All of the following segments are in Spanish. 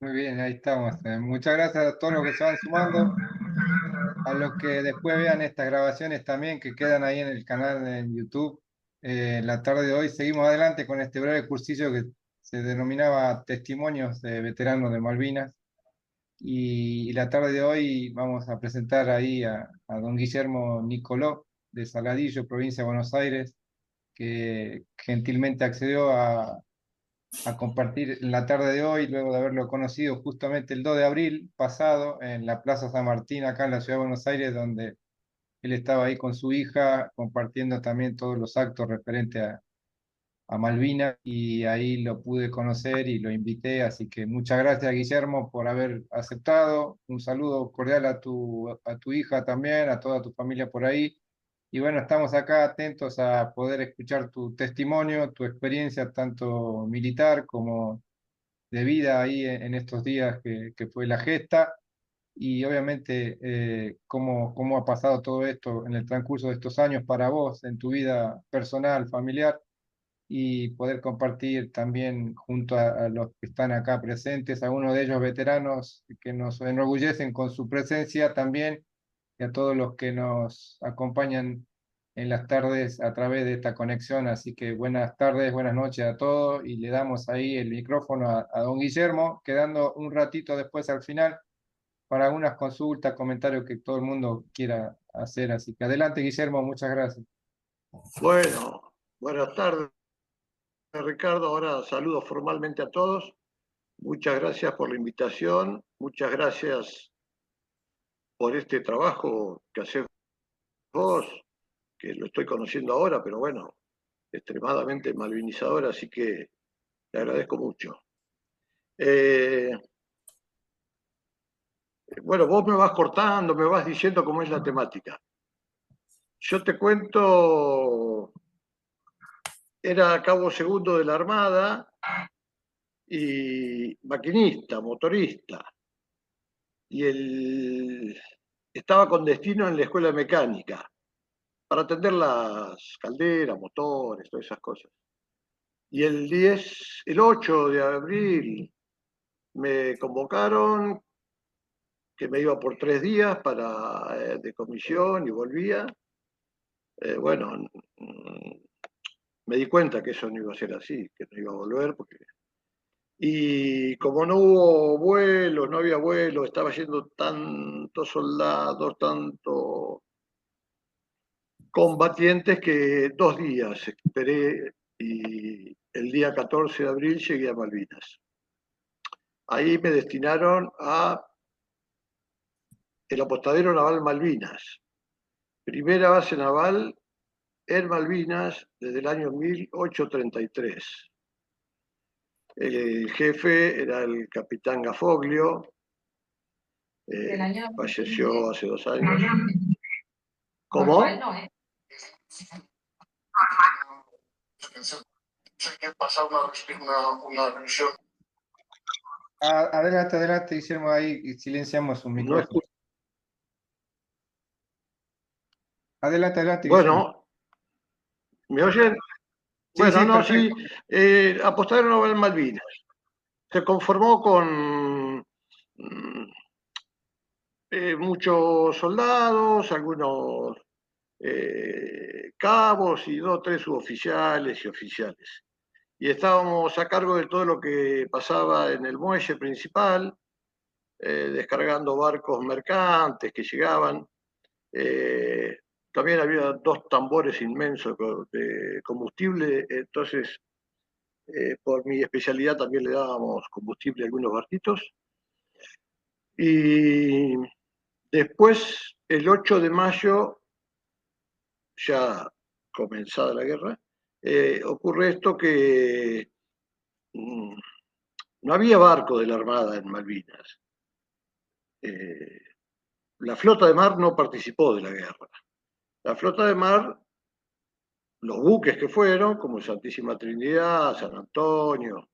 Muy bien, ahí estamos. Muchas gracias a todos los que se van sumando, a los que después vean estas grabaciones también que quedan ahí en el canal en YouTube. La tarde de hoy seguimos adelante con este breve cursillo que se denominaba Testimonios de Veteranos de Malvinas. Y la tarde de hoy vamos a presentar ahí a don Guillermo Nicoló de Saladillo, provincia de Buenos Aires, que gentilmente accedió a compartir la tarde de hoy, luego de haberlo conocido justamente el 2 de abril pasado en la Plaza San Martín, acá en la ciudad de Buenos Aires, donde él estaba ahí con su hija, compartiendo también todos los actos referentes a Malvinas, y ahí lo pude conocer y lo invité, así que muchas gracias, Guillermo, por haber aceptado. Un saludo cordial a tu hija también, a toda tu familia por ahí. Y bueno, estamos acá atentos a poder escuchar tu testimonio, tu experiencia, tanto militar como de vida ahí en estos días que fue la gesta, y obviamente cómo ha pasado todo esto en el transcurso de estos años para vos en tu vida personal, familiar, y poder compartir también junto a los que están acá presentes, a uno de ellos veteranos que nos enorgullecen con su presencia también, y a todos los que nos acompañan en las tardes a través de esta conexión. Así que buenas tardes, buenas noches a todos, y le damos ahí el micrófono a don Guillermo, quedando un ratito después al final para algunas consultas, comentarios que todo el mundo quiera hacer. Así que adelante, Guillermo, muchas gracias. Bueno, buenas tardes, Ricardo. Ahora saludo formalmente a todos. Muchas gracias por la invitación. Muchas gracias por este trabajo que haces vos, que lo estoy conociendo ahora, pero bueno, extremadamente malvinizador, así que te agradezco mucho. Eh, bueno, vos me vas cortando, me vas diciendo cómo es la temática. Yo te cuento, era cabo segundo de la Armada y maquinista, motorista. Estaba con destino en la escuela mecánica para atender las calderas, motores, todas esas cosas. Y el 8 de abril me convocaron que me iba por 3 días de comisión y volvía. Bueno, me di cuenta que eso no iba a ser así, que no iba a volver y como no hubo vuelo, no había vuelo, estaba yendo tantos soldados, tanto combatientes que 2 días esperé y el día 14 de abril llegué a Malvinas. Ahí me destinaron a el apostadero naval Malvinas, primera base naval en Malvinas desde el año 1833. El jefe era el capitán Gafoglio, falleció hace 2 años. ¿Cómo? Adelante, adelante, Guillermo, ahí silenciamos su No micrófono. escucho. Adelante, adelante, Guillermo. Bueno, ¿me oyen? Sí, Bueno, sí, no, sí, perfecto. apostadero naval Malvinas. Se conformó con muchos soldados, algunos cabos y 2 o 3 suboficiales y oficiales. Y estábamos a cargo de todo lo que pasaba en el muelle principal, descargando barcos mercantes que llegaban. Eh, También había 2 tambores inmensos de combustible, entonces por mi especialidad también le dábamos combustible a algunos barquitos. Y después, el 8 de mayo, ya comenzada la guerra, ocurre esto que mm, no había barco de la Armada en Malvinas. Eh, la flota de mar no participó de la guerra. La flota de mar, los buques que fueron, como Santísima Trinidad, San Antonio,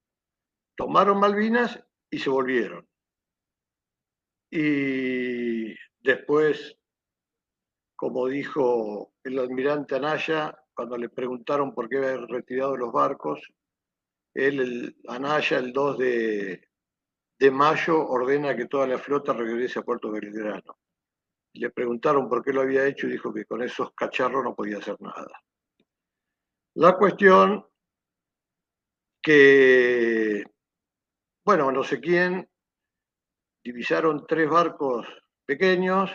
tomaron Malvinas y se volvieron. Y después, como dijo el almirante Anaya, cuando le preguntaron por qué había retirado los barcos, Anaya, el 2 de mayo ordena que toda la flota regrese a Puerto Belgrano. Le preguntaron por qué lo había hecho y dijo que con esos cacharros no podía hacer nada. La cuestión que, bueno, no sé quién, divisaron 3 barcos pequeños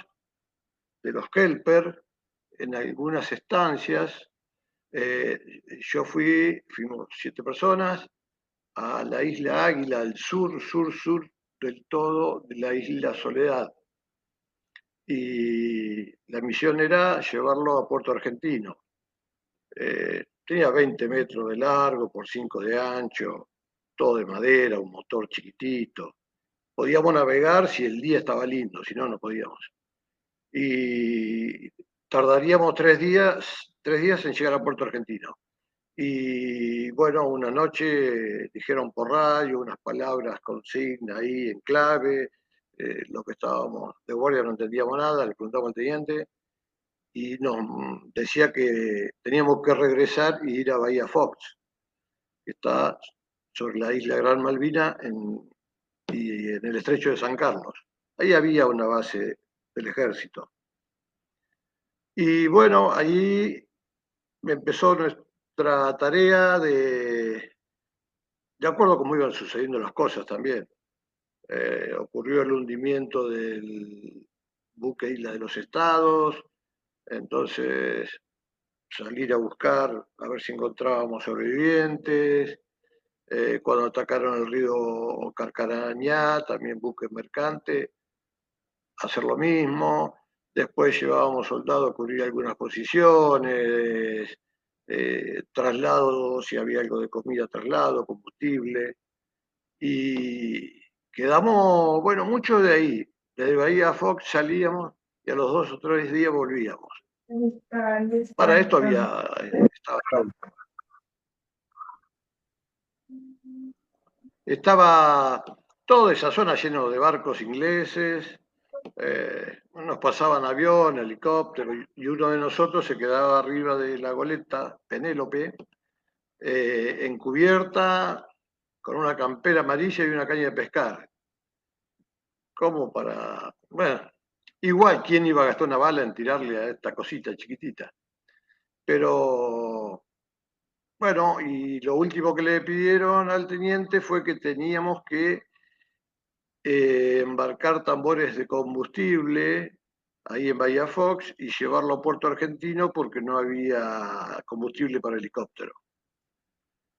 de los Kelper en algunas estancias. Fuimos 7 personas a la isla Águila, al sur del todo de la isla Soledad. Y la misión era llevarlo a Puerto Argentino. Tenía 20 metros de largo por 5 de ancho, todo de madera, un motor chiquitito. Podíamos navegar si el día estaba lindo, si no, no podíamos. Y tardaríamos 3 días en llegar a Puerto Argentino. Y bueno, una noche dijeron por radio unas palabras consigna ahí en clave, lo que estábamos de guardia no entendíamos nada, le preguntamos al teniente y nos decía que teníamos que regresar y ir a Bahía Fox, que está sobre la isla Gran Malvina y en el estrecho de San Carlos. Ahí había una base del ejército. Y bueno, ahí empezó nuestra tarea de acuerdo a cómo iban sucediendo las cosas también. Ocurrió el hundimiento del buque Isla de los Estados, entonces salir a buscar a ver si encontrábamos sobrevivientes. Cuando atacaron el río Carcarañá, también buque mercante, hacer lo mismo. Después llevábamos soldados a cubrir algunas posiciones, traslado, si había algo de comida, traslado, combustible. Y quedamos, bueno, mucho de ahí. Desde Bahía Fox salíamos y a los 2 o 3 días volvíamos. Para esto estaba toda esa zona lleno de barcos ingleses, nos pasaban avión, helicóptero, y uno de nosotros se quedaba arriba de la goleta Penélope, en cubierta, con una campera amarilla y una caña de pescar. Como para, bueno, igual, ¿quién iba a gastar una bala en tirarle a esta cosita chiquitita? Pero, bueno, y lo último que le pidieron al teniente fue que teníamos que embarcar tambores de combustible ahí en Bahía Fox y llevarlo a Puerto Argentino porque no había combustible para helicóptero.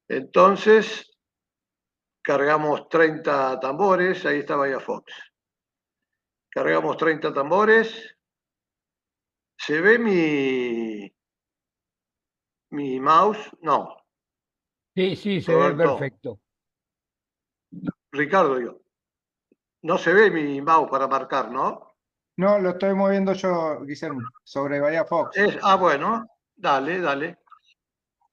Entonces, cargamos 30 tambores, ahí está Bahía Fox. Cargamos 30 tambores. ¿Se ve mi mouse? No. Sí, sí, se ve Roberto, perfecto. Ricardo, yo. No se ve mi mouse para marcar, ¿no? No, lo estoy moviendo yo, Guillermo, sobre Bahía Fox. Bueno, dale.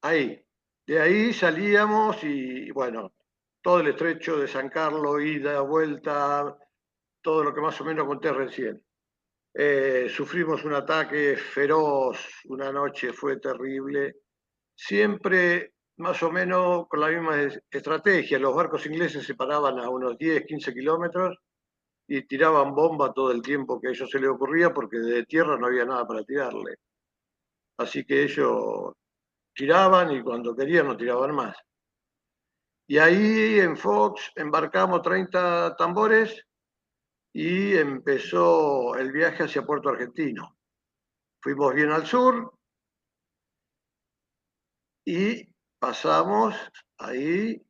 Ahí. De ahí salíamos y, bueno, todo el estrecho de San Carlos, ida, vuelta, todo lo que más o menos conté recién. Sufrimos un ataque feroz, una noche fue terrible, siempre más o menos con la misma estrategia. Los barcos ingleses se paraban a unos 10, 15 kilómetros y tiraban bomba todo el tiempo que a ellos se les ocurría porque de tierra no había nada para tirarle. Así que ellos tiraban y cuando querían no tiraban más. Y ahí en Fox embarcamos 30 tambores y empezó el viaje hacia Puerto Argentino. Fuimos bien al sur y pasamos ahí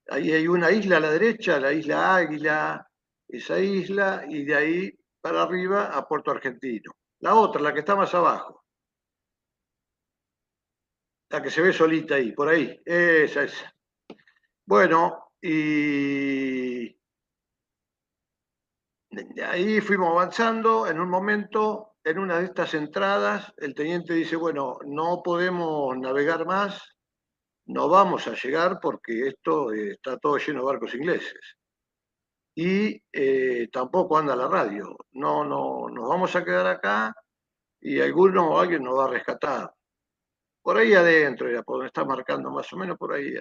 hay una isla a la derecha, la isla Águila, esa isla, y de ahí para arriba a Puerto Argentino. La otra, la que está más abajo, la que se ve solita ahí, por ahí, esa. Bueno, y ahí fuimos avanzando, en un momento, en una de estas entradas, el teniente dice, bueno, no podemos navegar más, no vamos a llegar porque esto está todo lleno de barcos ingleses. Y tampoco anda la radio. No, nos vamos a quedar acá y alguien nos va a rescatar. Por ahí adentro, por donde está marcando más o menos por ahí.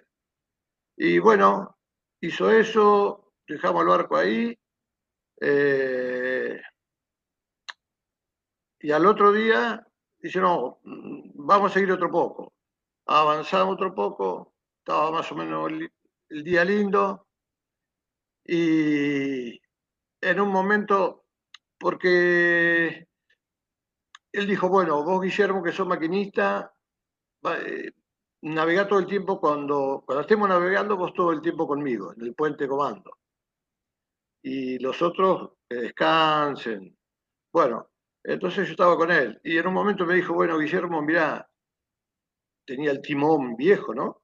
Y bueno, hizo eso, dejamos el barco ahí, y al otro día dice, no, vamos a seguir otro poco. Avanzamos otro poco, estaba más o menos el día lindo, y en un momento, porque él dijo, bueno, vos Guillermo, que sos maquinista, navegá todo el tiempo cuando estemos navegando, vos todo el tiempo conmigo, en el puente comando. Y los otros que descansen. Bueno, entonces yo estaba con él. Y en un momento me dijo, bueno, Guillermo, mirá, tenía el timón viejo, ¿no?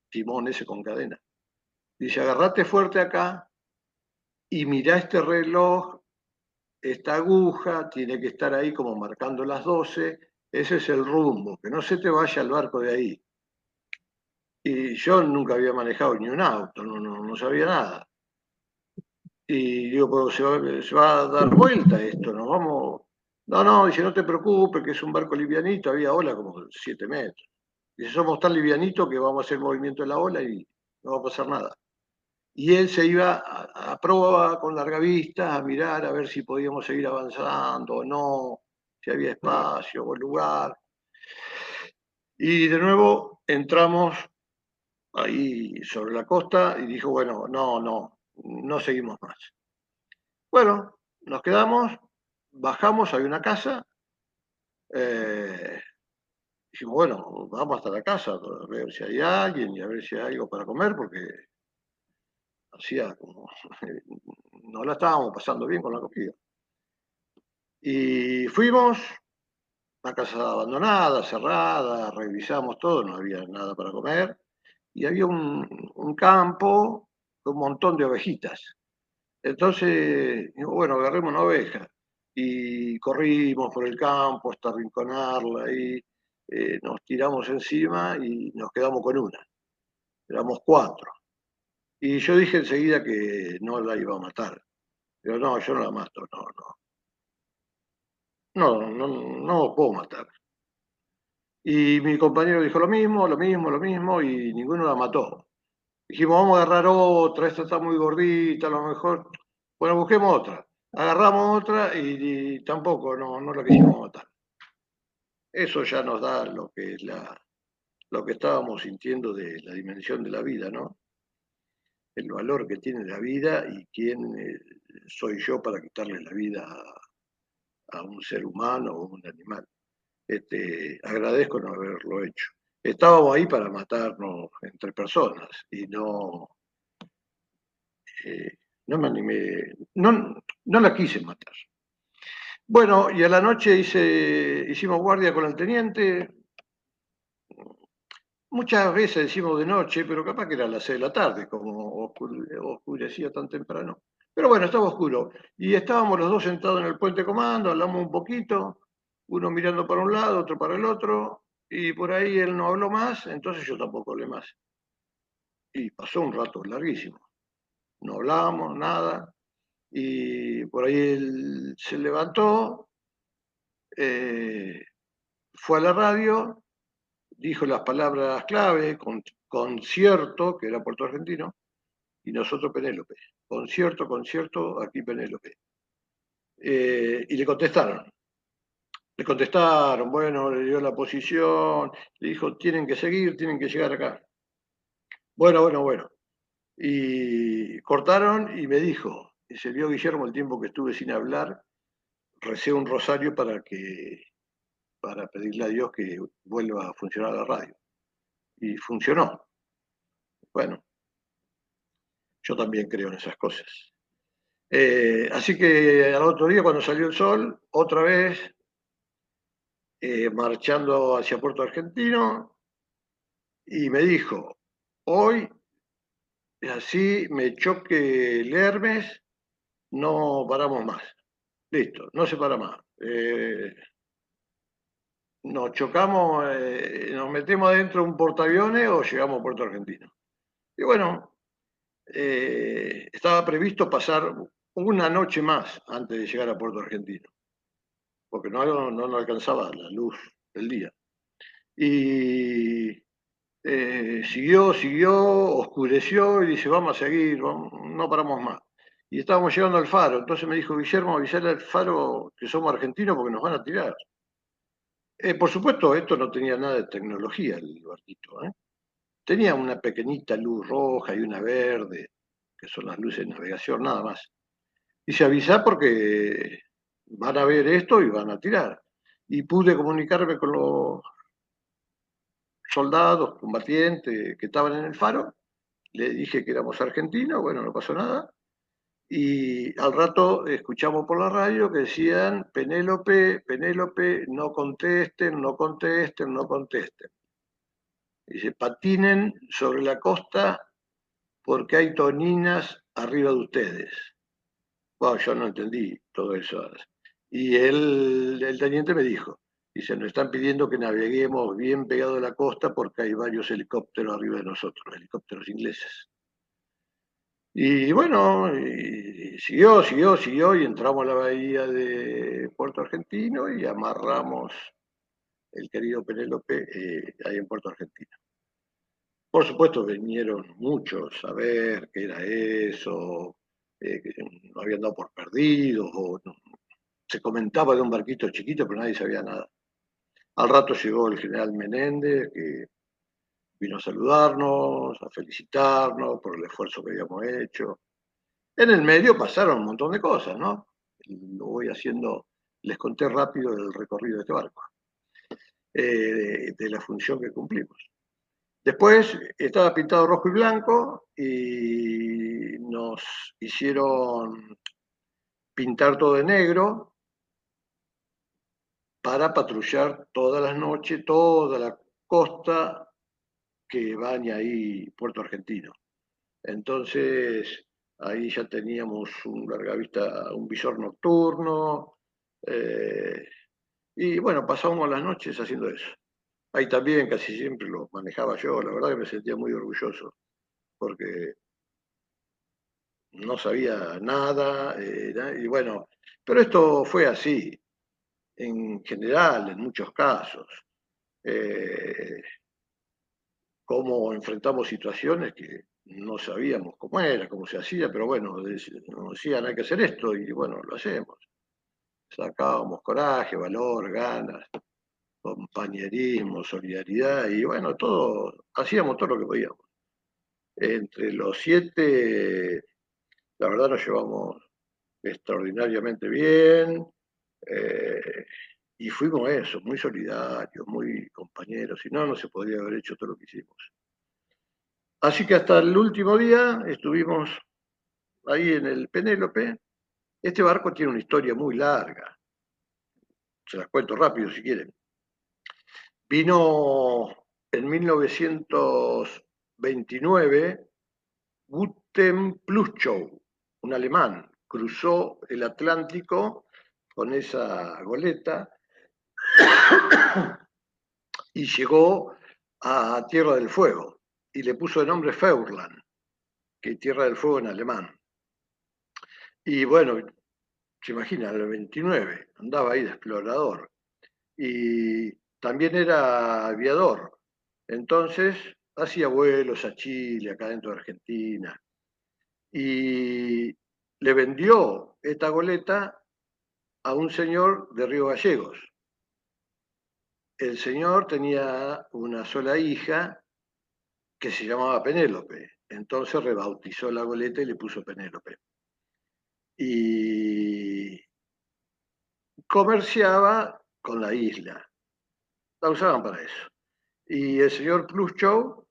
Timón ese con cadena. Dice, agarrate fuerte acá y mirá este reloj, esta aguja, tiene que estar ahí como marcando las 12. Ese es el rumbo, que no se te vaya el barco de ahí. Y yo nunca había manejado ni un auto, no sabía nada. Y digo, pero se va a dar vuelta esto, nos vamos. No, no, dice, no te preocupes, que es un barco livianito, había ola como 7 metros. Dice, somos tan livianitos que vamos a hacer movimiento de la ola y no va a pasar nada. Y él se iba a proa con larga vista, a mirar a ver si podíamos seguir avanzando o no, si había espacio o lugar. Y de nuevo entramos ahí sobre la costa y dijo, bueno, no seguimos más. Bueno, nos quedamos, bajamos, hay una casa, eh, dijimos, bueno, vamos hasta la casa a ver si hay alguien y a ver si hay algo para comer, porque hacía como, no la estábamos pasando bien con la comida. Y fuimos, una casa abandonada, cerrada, revisamos todo, no había nada para comer, y había un campo con un montón de ovejitas. Entonces, bueno, agarremos una oveja y corrimos por el campo hasta arrinconarla y nos tiramos encima y nos quedamos con una. Éramos 4. Y yo dije enseguida que no la iba a matar. Pero no, yo no la mato, no puedo matar. Y mi compañero dijo lo mismo, y ninguno la mató. Dijimos, vamos a agarrar otra, esta está muy gordita, a lo mejor. Bueno, busquemos otra. Agarramos otra y tampoco, no la quisimos matar. Eso ya nos da lo que es lo que estábamos sintiendo de la dimensión de la vida, ¿no? El valor que tiene la vida y quién soy yo para quitarle la vida a un ser humano o un animal. Agradezco no haberlo hecho. Estábamos ahí para matarnos entre personas y no me animé, no la quise matar. Bueno, y a la noche hicimos guardia con el teniente. Muchas veces decimos de noche, pero capaz que era a las 6 de la tarde, como oscurecía tan temprano. Pero bueno, estaba oscuro. Y estábamos los dos sentados en el puente comando, hablamos un poquito, uno mirando para un lado, otro para el otro, y por ahí él no habló más, entonces yo tampoco hablé más. Y pasó un rato larguísimo. No hablamos, nada, y por ahí él se levantó, eh, fue a la radio, dijo las palabras clave, concierto, que era Puerto Argentino, y nosotros Penélope. Concierto, concierto, aquí Penélope. Y le contestaron. Le contestaron, bueno, le dio la posición, le dijo, tienen que seguir, tienen que llegar acá. Bueno. Y cortaron y me dijo, y se vio Guillermo el tiempo que estuve sin hablar, recé un rosario para pedirle a Dios que vuelva a funcionar la radio. Y funcionó. Bueno, yo también creo en esas cosas. Así que al otro día, cuando salió el sol, otra vez marchando hacia Puerto Argentino, y me dijo, hoy, así me choque el Hermes, no paramos más. Listo, no se para más. Nos chocamos, nos metemos adentro de un portaaviones o llegamos a Puerto Argentino. Y bueno, estaba previsto pasar una noche más antes de llegar a Puerto Argentino, porque no alcanzaba la luz del día. Y siguió, oscureció y dice, vamos a seguir, no paramos más. y estábamos llegando al faro. Entonces me dijo, Guillermo, avisale al faro que somos argentinos porque nos van a tirar. Por supuesto, esto no tenía nada de tecnología el barquito, ¿eh? Tenía una pequeñita luz roja y una verde, que son las luces de navegación, nada más. Dice, avisa porque van a ver esto y van a tirar. Y pude comunicarme con los soldados, combatientes que estaban en el faro. Le dije que éramos argentinos, bueno, no pasó nada. Y al rato escuchamos por la radio que decían, Penélope, Penélope, no contesten, no contesten, no contesten. Dice, patinen sobre la costa porque hay toninas arriba de ustedes. Bueno, yo no entendí todo eso. Y el teniente me dijo, dice, nos están pidiendo que naveguemos bien pegado a la costa porque hay varios helicópteros arriba de nosotros, helicópteros ingleses. Y bueno, y siguió, y entramos a la bahía de Puerto Argentino y amarramos el querido Penélope ahí en Puerto Argentino. Por supuesto, vinieron muchos a ver qué era eso, que no habían dado por perdidos, o no, se comentaba de un barquito chiquito, pero nadie sabía nada. Al rato llegó el general Menéndez, que vino a saludarnos, a felicitarnos por el esfuerzo que habíamos hecho. En el medio pasaron un montón de cosas, ¿no? Lo voy haciendo, les conté rápido el recorrido de este barco, de la función que cumplimos. Después estaba pintado rojo y blanco y nos hicieron pintar todo de negro para patrullar todas las noches, toda la costa que baña ahí Puerto Argentino. Entonces, ahí ya teníamos un largavista, un visor nocturno, y bueno, pasábamos las noches haciendo eso. Ahí también casi siempre lo manejaba yo, la verdad que me sentía muy orgulloso, porque no sabía nada, y bueno, pero esto fue así, en general, en muchos casos. Eh, Cómo enfrentamos situaciones que no sabíamos cómo era, cómo se hacía, pero bueno, nos decían hay que hacer esto y bueno, lo hacemos. Sacábamos coraje, valor, ganas, compañerismo, solidaridad y bueno, todo, hacíamos todo lo que podíamos. Entre los 7, la verdad nos llevamos extraordinariamente bien, eh, y fuimos eso, muy solidarios, muy compañeros, si no, no se podría haber hecho todo lo que hicimos. Así que hasta el último día estuvimos ahí en el Penélope. Este barco tiene una historia muy larga, se las cuento rápido si quieren. Vino en 1929 Guten Pluschow, un alemán, cruzó el Atlántico con esa goleta y llegó a Tierra del Fuego y le puso de nombre Feuerland, que es Tierra del Fuego en alemán. Y bueno, se imagina, en el 29 andaba ahí de explorador y también era aviador. Entonces hacía vuelos a Chile, acá dentro de Argentina, y le vendió esta goleta a un señor de Río Gallegos. El señor tenía una sola hija que se llamaba Penélope, entonces rebautizó la goleta y le puso Penélope. Y comerciaba con la isla, la usaban para eso. Y el señor Pluschow,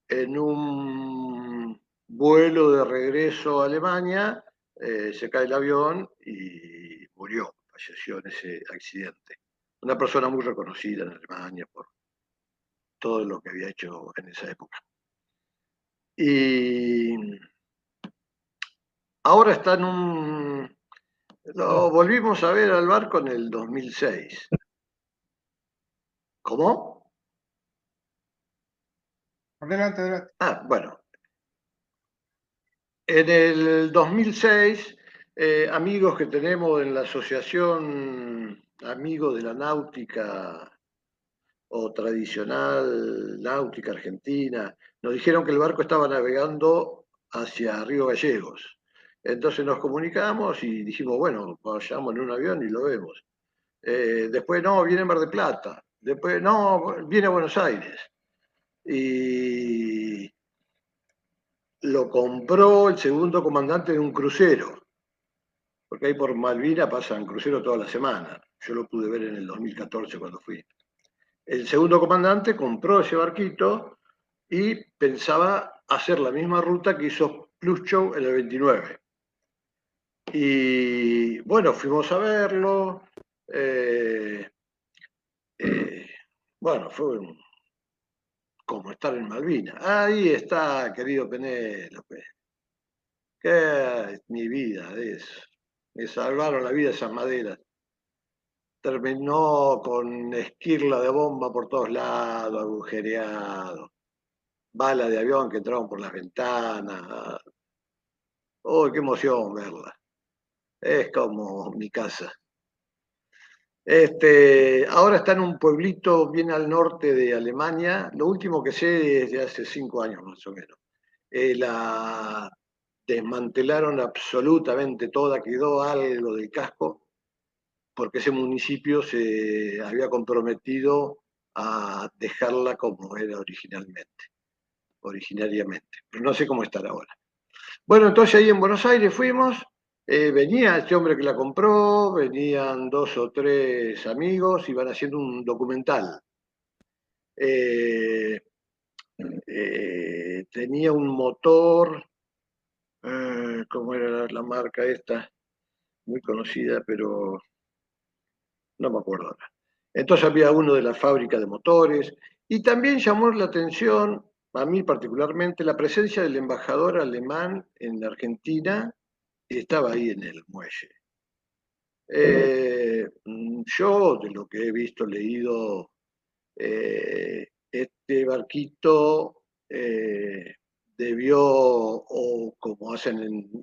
en un vuelo de regreso a Alemania, se cae el avión y murió, falleció en ese accidente. Una persona muy reconocida en Alemania por todo lo que había hecho en esa época. Y ahora está en un... Lo volvimos a ver al barco en el 2006. ¿Cómo? Adelante, adelante. Ah, bueno. En el 2006, amigos que tenemos en la Asociación Amigos de la Náutica o Tradicional Náutica Argentina, nos dijeron que el barco estaba navegando hacia Río Gallegos Entonces nos comunicamos y dijimos, bueno, vayamos en un avión y lo vemos. Después, no, viene a Mar del Plata. Después, no, viene a Buenos Aires. Y lo compró el segundo comandante de un crucero, porque ahí por Malvina pasan cruceros toda la semana. Yo lo pude ver en el 2014 cuando fui. El segundo comandante compró ese barquito y pensaba hacer la misma ruta que hizo Pluschow en el 29. Y bueno, fuimos a verlo. eh, eh, bueno, fue como estar en Malvinas. Ahí está, querido Penélope. Que mi vida es. Me salvaron la vida esas maderas. Terminó con esquirla de bomba por todos lados, agujereado, balas de avión que entraban por las ventanas. ¡Oh, qué emoción verla! Es como mi casa. Ahora está en un pueblito bien al norte de Alemania. Lo último que sé es de hace 5 años más o menos. La desmantelaron absolutamente toda, quedó algo del casco, porque ese municipio se había comprometido a dejarla como era originariamente. Pero no sé cómo estará ahora. Bueno, entonces ahí en Buenos Aires fuimos, venía este hombre que la compró, venían 2 o 3 amigos, iban haciendo un documental. Eh, Tenía un motor, ¿cómo era la marca esta? Muy conocida, pero no me acuerdo ahora. Entonces había uno de la fábrica de motores y también llamó la atención, a mí particularmente, la presencia del embajador alemán en Argentina, que estaba ahí en el muelle. Yo, de lo que he visto, leído, este barquito debió, o como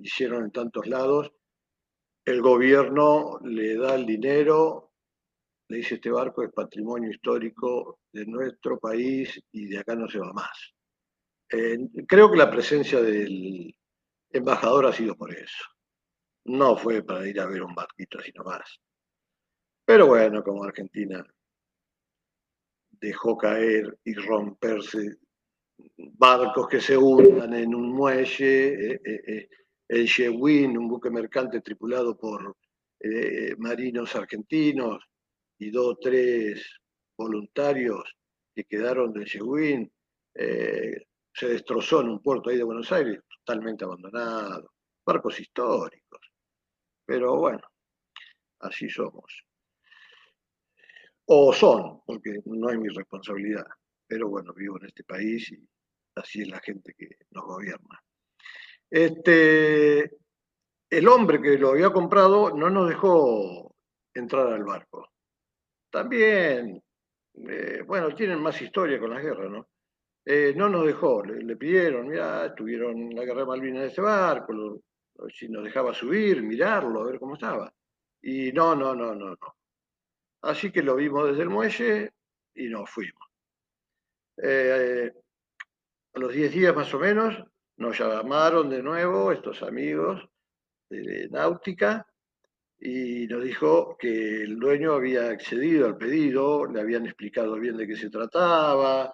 hicieron en tantos lados, el gobierno le da el dinero, le dice este barco es patrimonio histórico de nuestro país y de acá no se va más. Creo que la presencia del embajador ha sido por eso. No fue para ir a ver un barquito así nomás. Pero bueno, como Argentina dejó caer y romperse barcos que se hundan en un muelle, el Shewin, un buque mercante tripulado por marinos argentinos y 2 o 3 voluntarios que quedaron del Shewin, se destrozó en un puerto ahí de Buenos Aires, totalmente abandonado. Barcos históricos. Pero bueno, así somos. O son, porque no es mi responsabilidad. Pero bueno, vivo en este país y así es la gente que nos gobierna. El hombre que lo había comprado no nos dejó entrar al barco. También, bueno, tienen más historia con las guerras, ¿no? No nos dejó, le pidieron, mira, estuvieron en la guerra de Malvinas en ese barco, si nos dejaba subir, mirarlo, a ver cómo estaba. Y no, no, no, no, no. Así que lo vimos desde el muelle y nos fuimos. A los 10 días más o menos nos llamaron de nuevo estos amigos de Náutica y nos dijo que el dueño había accedido al pedido, le habían explicado bien de qué se trataba,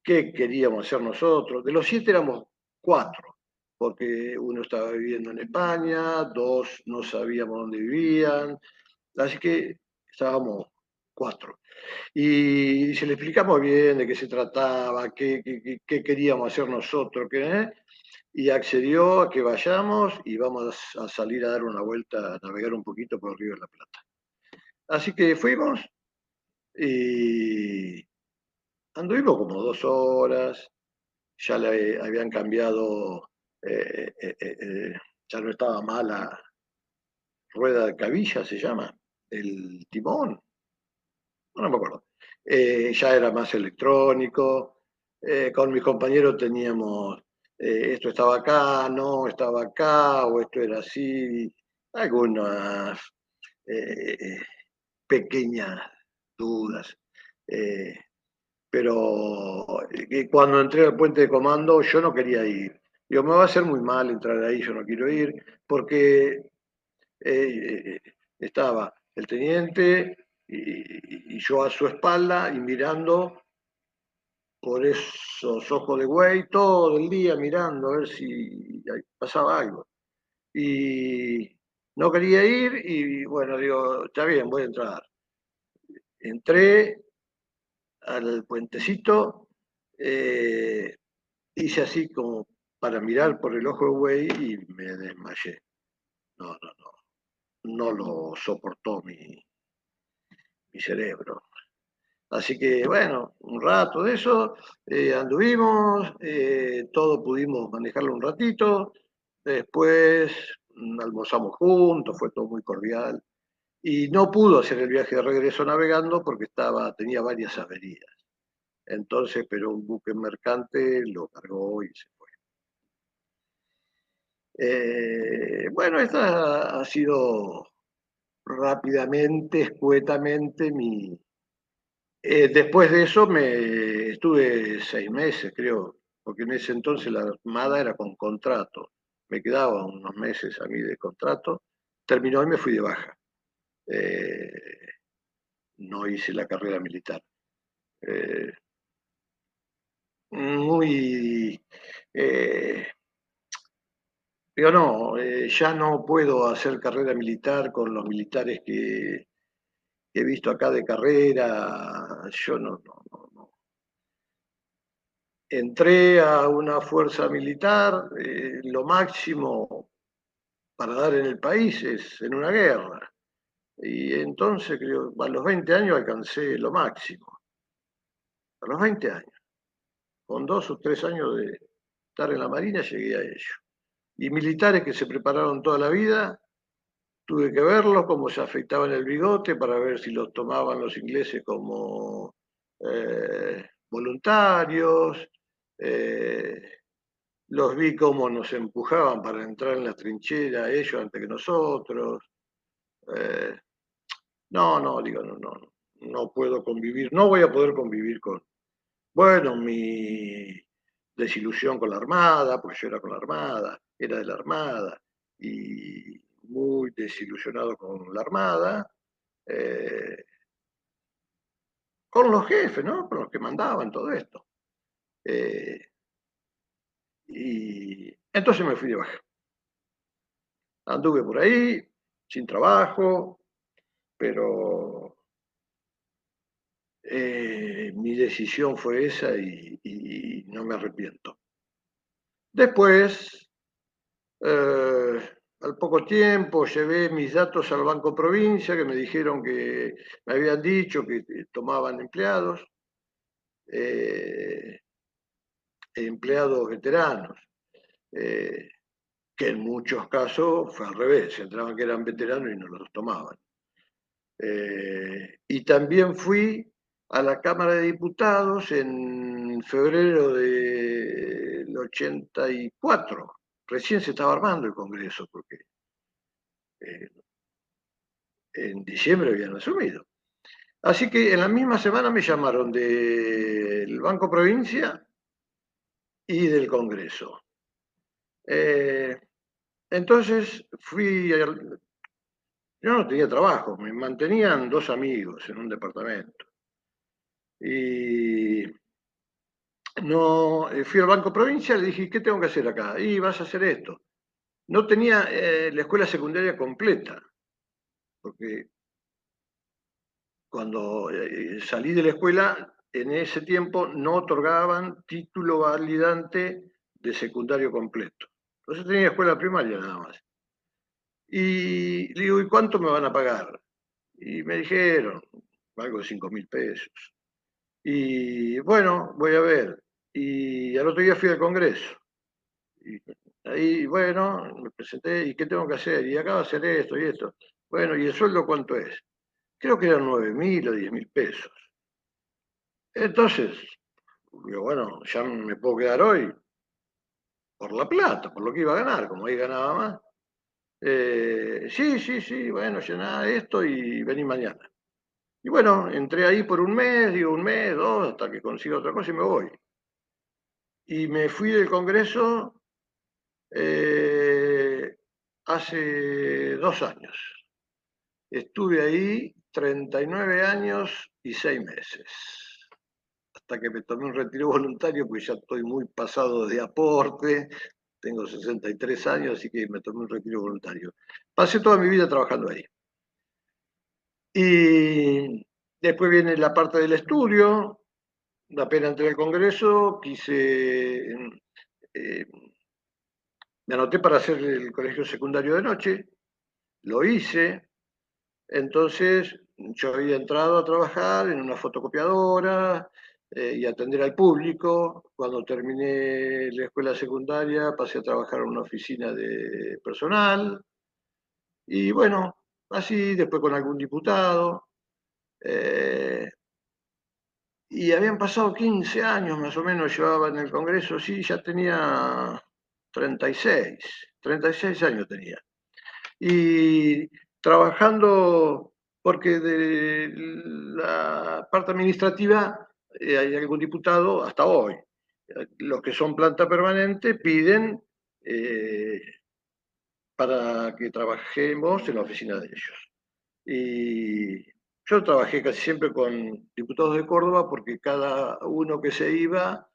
qué queríamos hacer nosotros. De los 7 éramos 4, porque uno estaba viviendo en España, 2 no sabíamos dónde vivían, así que estábamos 4. Y se le explicamos bien de qué se trataba, qué queríamos hacer nosotros, y accedió a que vayamos y vamos a salir a dar una vuelta, a navegar un poquito por el Río de la Plata. Así que fuimos y anduvimos como 2 horas, ya le habían cambiado, ya no estaba mala rueda de cabilla, se llama, el timón, no me acuerdo. Ya era más electrónico. Con mis compañeros teníamos, esto estaba acá, no estaba acá, o esto era así. Algunas eh, pequeñas dudas. Pero cuando entré al puente de comando, yo no quería ir. Digo, me va a hacer muy mal entrar ahí, yo no quiero ir, porque estaba el teniente y yo a su espalda y mirando por esos ojos de güey todo el día mirando a ver si pasaba algo. Y no quería ir y bueno, digo, está bien, voy a entrar. Entré al puentecito, hice así como para mirar por el ojo de güey y me desmayé. No, no, no, no lo soportó mi cerebro. Así que bueno, un rato de eso, anduvimos, todo pudimos manejarlo un ratito, después almorzamos juntos, fue todo muy cordial, y no pudo hacer el viaje de regreso navegando porque tenía varias averías. Entonces, pero un buque mercante lo cargó y se fue. Bueno, esta ha sido rápidamente, escuetamente después de eso me estuve 6 meses, creo, porque en ese entonces la Armada era con contrato. Me quedaban unos meses a mí de contrato. Terminó y me fui de baja. Eh, no hice la carrera militar. Eh, muy... eh, digo, no, ya no puedo hacer carrera militar con los militares que he visto acá de carrera. Yo no. Entré a una fuerza militar, lo máximo para dar en el país es en una guerra. Y entonces, creo, a los 20 años alcancé lo máximo. A los 20 años. Con 2 o 3 años de estar en la Marina llegué a ello. Y militares que se prepararon toda la vida, tuve que verlos, cómo se afeitaban el bigote para ver si los tomaban los ingleses como voluntarios. Eh, los vi cómo nos empujaban para entrar en la trinchera ellos antes que nosotros. Eh, no, digo, no puedo convivir, no voy a poder convivir con, bueno, mi desilusión con la Armada, porque yo era con la Armada, era de la Armada, y muy desilusionado con la Armada, eh, con los jefes, ¿no? Con los que mandaban todo esto. Eh, y entonces me fui de baja. Anduve por ahí, sin trabajo, pero mi decisión fue esa y no me arrepiento. Después, al poco tiempo, llevé mis datos al Banco Provincia, que me dijeron que me habían dicho que tomaban eh, empleados veteranos, eh, que en muchos casos fue al revés, se entraban que eran veteranos y no los tomaban. Y también fui a la Cámara de Diputados en febrero del 84. Recién se estaba armando el Congreso, porque eh, en diciembre habían asumido. Así que en la misma semana me llamaron del Banco Provincia y del Congreso. Entonces yo no tenía trabajo, me mantenían 2 amigos en un departamento. Y no, fui al Banco Provincia y le dije, ¿qué tengo que hacer acá? Y vas a hacer esto. No tenía la escuela secundaria completa, porque cuando salí de la escuela, en ese tiempo no otorgaban título validante de secundario completo. Entonces tenía escuela primaria nada más. Y le digo, ¿y cuánto me van a pagar? Y me dijeron, algo de 5.000 pesos. Y bueno, voy a ver. Y al otro día fui al Congreso. Y ahí, bueno, me presenté, ¿y qué tengo que hacer? Y acá va a hacer esto y esto. Bueno, ¿y el sueldo cuánto es? Creo que eran 9.000 o 10.000 pesos. Entonces, digo, bueno, ya me puedo quedar hoy por la plata, por lo que iba a ganar, como ahí ganaba más. Sí, bueno, llená esto y vení mañana. Y bueno, entré ahí por un mes, digo un mes, dos, hasta que consiga otra cosa y me voy. Y me fui del Congreso Hace 2 años. Estuve ahí 39 años y 6 meses. Hasta que me tomé un retiro voluntario, porque ya estoy muy pasado de aporte. Tengo 63 años, así que me tomé un retiro voluntario. Pasé toda mi vida trabajando ahí. Y después viene la parte del estudio. Apenas entré al Congreso, me anoté para hacer el colegio secundario de noche, lo hice. Entonces yo había entrado a trabajar en una fotocopiadora y atender al público. Cuando terminé la escuela secundaria pasé a trabajar en una oficina de personal y bueno, así después con algún diputado. eh, y habían pasado 15 años más o menos, llevaba en el Congreso, sí, ya tenía 36 años tenía. Y trabajando, porque de la parte administrativa hay algún diputado hasta hoy. Los que son planta permanente piden para que trabajemos en la oficina de ellos. Y yo trabajé casi siempre con diputados de Córdoba porque cada uno que se iba,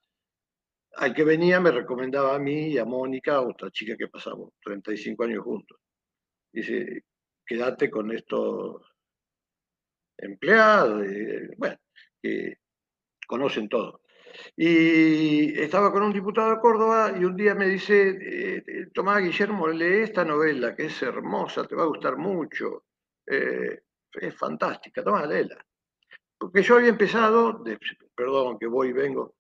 al que venía me recomendaba a mí y a Mónica, otra chica que pasamos 35 años juntos. Dice, quédate con estos empleados, bueno, que conocen todo. Y estaba con un diputado de Córdoba y un día me dice, Tomás Guillermo, lee esta novela que es hermosa, te va a gustar mucho, es fantástica, tomá, léela. Porque yo había empezado, perdón que voy y vengo,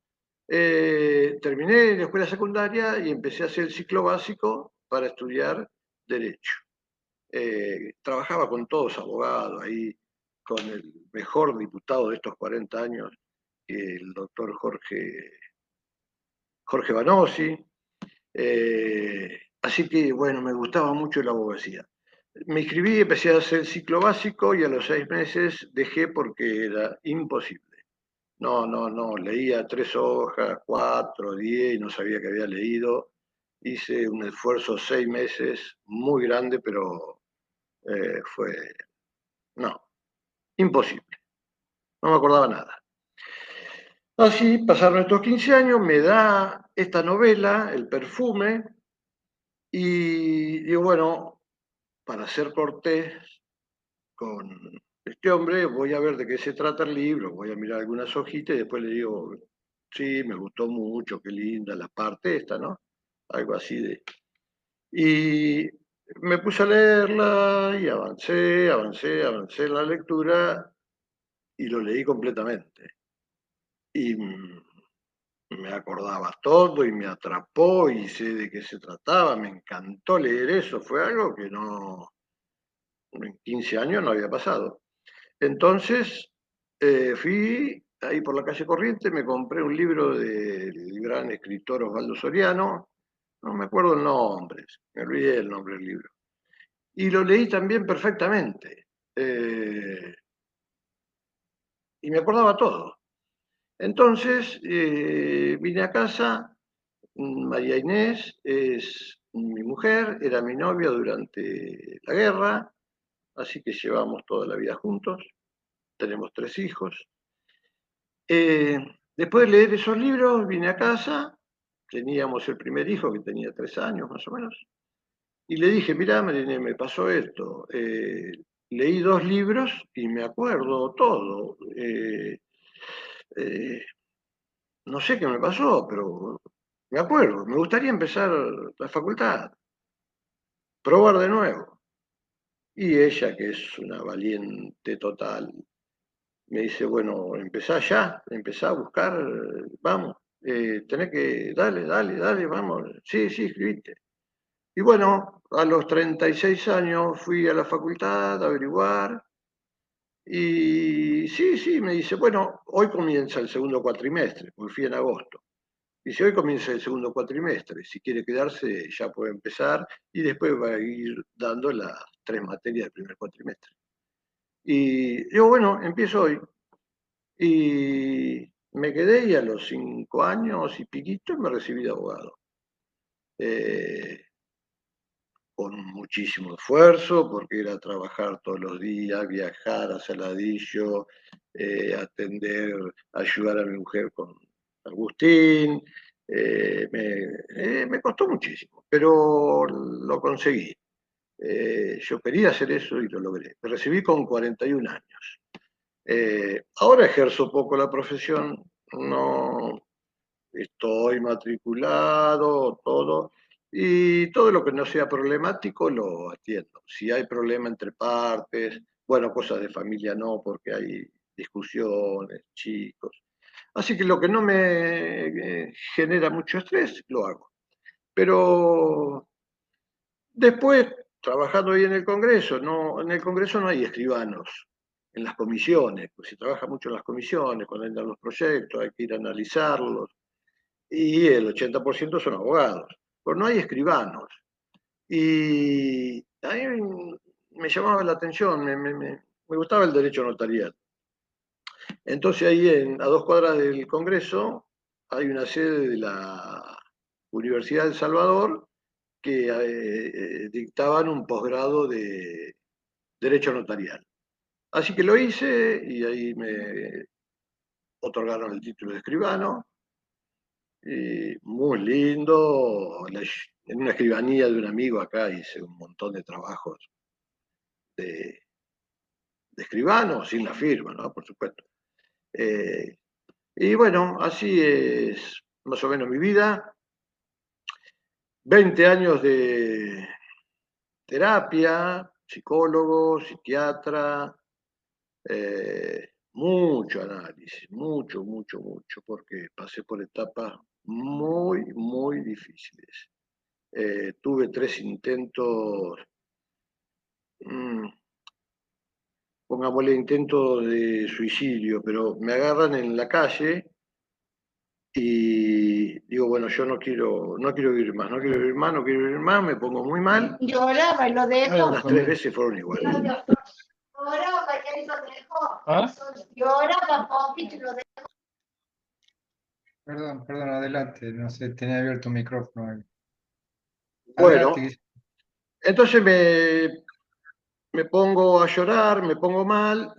terminé la escuela secundaria y empecé a hacer el ciclo básico para estudiar Derecho. Trabajaba con todos abogados ahí, con el mejor diputado de estos 40 años, el doctor Jorge Banossi. Así que, bueno, me gustaba mucho la abogacía. Me inscribí, empecé a hacer el ciclo básico y a los 6 meses dejé porque era imposible. No, leía 3 hojas, 4, 10 y no sabía que había leído. Hice un esfuerzo 6 meses muy grande, pero fue, no, imposible. No me acordaba nada. Así pasaron estos 15 años, me da esta novela, El perfume, y digo, bueno, para ser cortés con este hombre, voy a ver de qué se trata el libro, voy a mirar algunas hojitas y después le digo, sí, me gustó mucho, qué linda la parte esta, ¿no? Algo así de... Y me puse a leerla y avancé en la lectura y lo leí completamente. Y me acordaba todo y me atrapó y sé de qué se trataba, me encantó leer eso, fue algo que no, en 15 años no había pasado. Entonces fui ahí por la calle Corriente, me compré un libro del gran escritor Osvaldo Soriano, no me acuerdo el nombre, me olvidé el nombre del libro, y lo leí también perfectamente, y me acordaba todo. Entonces vine a casa. María Inés es mi mujer, era mi novia durante la guerra, así que llevamos toda la vida juntos, tenemos 3 hijos. Eh, Después de leer esos libros, vine a casa, teníamos el primer hijo que tenía 3 años más o menos, y le dije, mirá, María Inés, me pasó esto. Leí 2 libros y me acuerdo todo. Eh, no sé qué me pasó, pero me acuerdo. Me gustaría empezar la facultad, probar de nuevo. Y ella, que es una valiente total, me dice, bueno, empezá a buscar, vamos, tenés que, dale, vamos, sí, escribiste. Y bueno, a los 36 años fui a la facultad a averiguar, y sí, me dice, bueno, hoy comienza el segundo cuatrimestre, porque fui en agosto. Dice, hoy comienza el segundo cuatrimestre, si quiere quedarse ya puede empezar, y después va a ir dando las 3 materias del primer cuatrimestre. Y digo, bueno, empiezo hoy. Y me quedé y a los 5 años y piquito me recibí de abogado. con muchísimo esfuerzo, porque era trabajar todos los días, viajar a Saladillo, atender, ayudar a mi mujer con Agustín. Me costó muchísimo, pero lo conseguí. Yo quería hacer eso y lo logré. Me recibí con 41 años. Ahora ejerzo poco la profesión, no estoy matriculado, todo, y todo lo que no sea problemático lo atiendo. Si hay problema entre partes, bueno, cosas de familia no, porque hay discusiones, chicos. Así que lo que no me genera mucho estrés, lo hago. Pero después, trabajando ahí en el Congreso, no, en el Congreso no hay escribanos, en las comisiones, pues se trabaja mucho en las comisiones, cuando entran los proyectos, hay que ir a analizarlos, y el 80% son abogados, pero no hay escribanos. Y a mí me llamaba la atención, me gustaba el derecho notarial. Entonces ahí a 2 cuadras del Congreso hay una sede de la Universidad del Salvador que dictaban un posgrado de Derecho Notarial. Así que lo hice y ahí me otorgaron el título de escribano. Muy lindo. En una escribanía de un amigo acá hice un montón de trabajos de, de escribano, sin la firma, ¿no? Por supuesto. Eh, y bueno, así es más o menos mi vida. 20 años de terapia, psicólogo, psiquiatra, mucho análisis, mucho, mucho, mucho, porque pasé por etapas muy, muy difíciles. Tuve 3 intentos, mmm, pongámosle intento de suicidio, pero me agarran en la calle y digo, bueno, yo no quiero vivir más, no quiero vivir más, no quiero vivir más, me pongo muy mal. Lloraba y lo dejó. Las 3 veces fueron iguales. Lloraba y lo dejó. ¿Ah? Lloraba poquito y lo dejó. Perdón, perdón, adelante, no sé, tenía abierto un micrófono ahí. Bueno, Adelante, entonces me pongo a llorar, me pongo mal,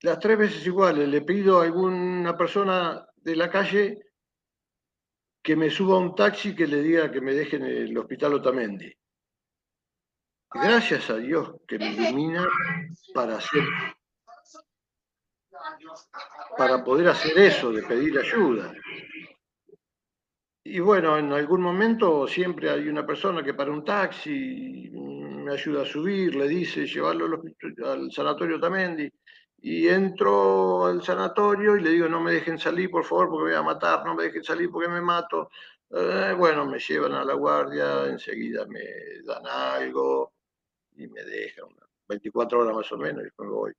las 3 veces iguales, le pido a alguna persona de la calle que me suba a un taxi que le diga que me deje en el hospital Otamendi. Gracias a Dios que me ilumina para poder hacer eso, de pedir ayuda. Y bueno, en algún momento siempre hay una persona que para un taxi me ayuda a subir, le dice llevarlo al sanatorio Otamendi. Y entro al sanatorio y le digo, no me dejen salir, por favor, porque me voy a matar, no me dejen salir porque me mato. Bueno, me llevan a la guardia, enseguida me dan algo y me dejan, 24 horas más o menos, y después me voy.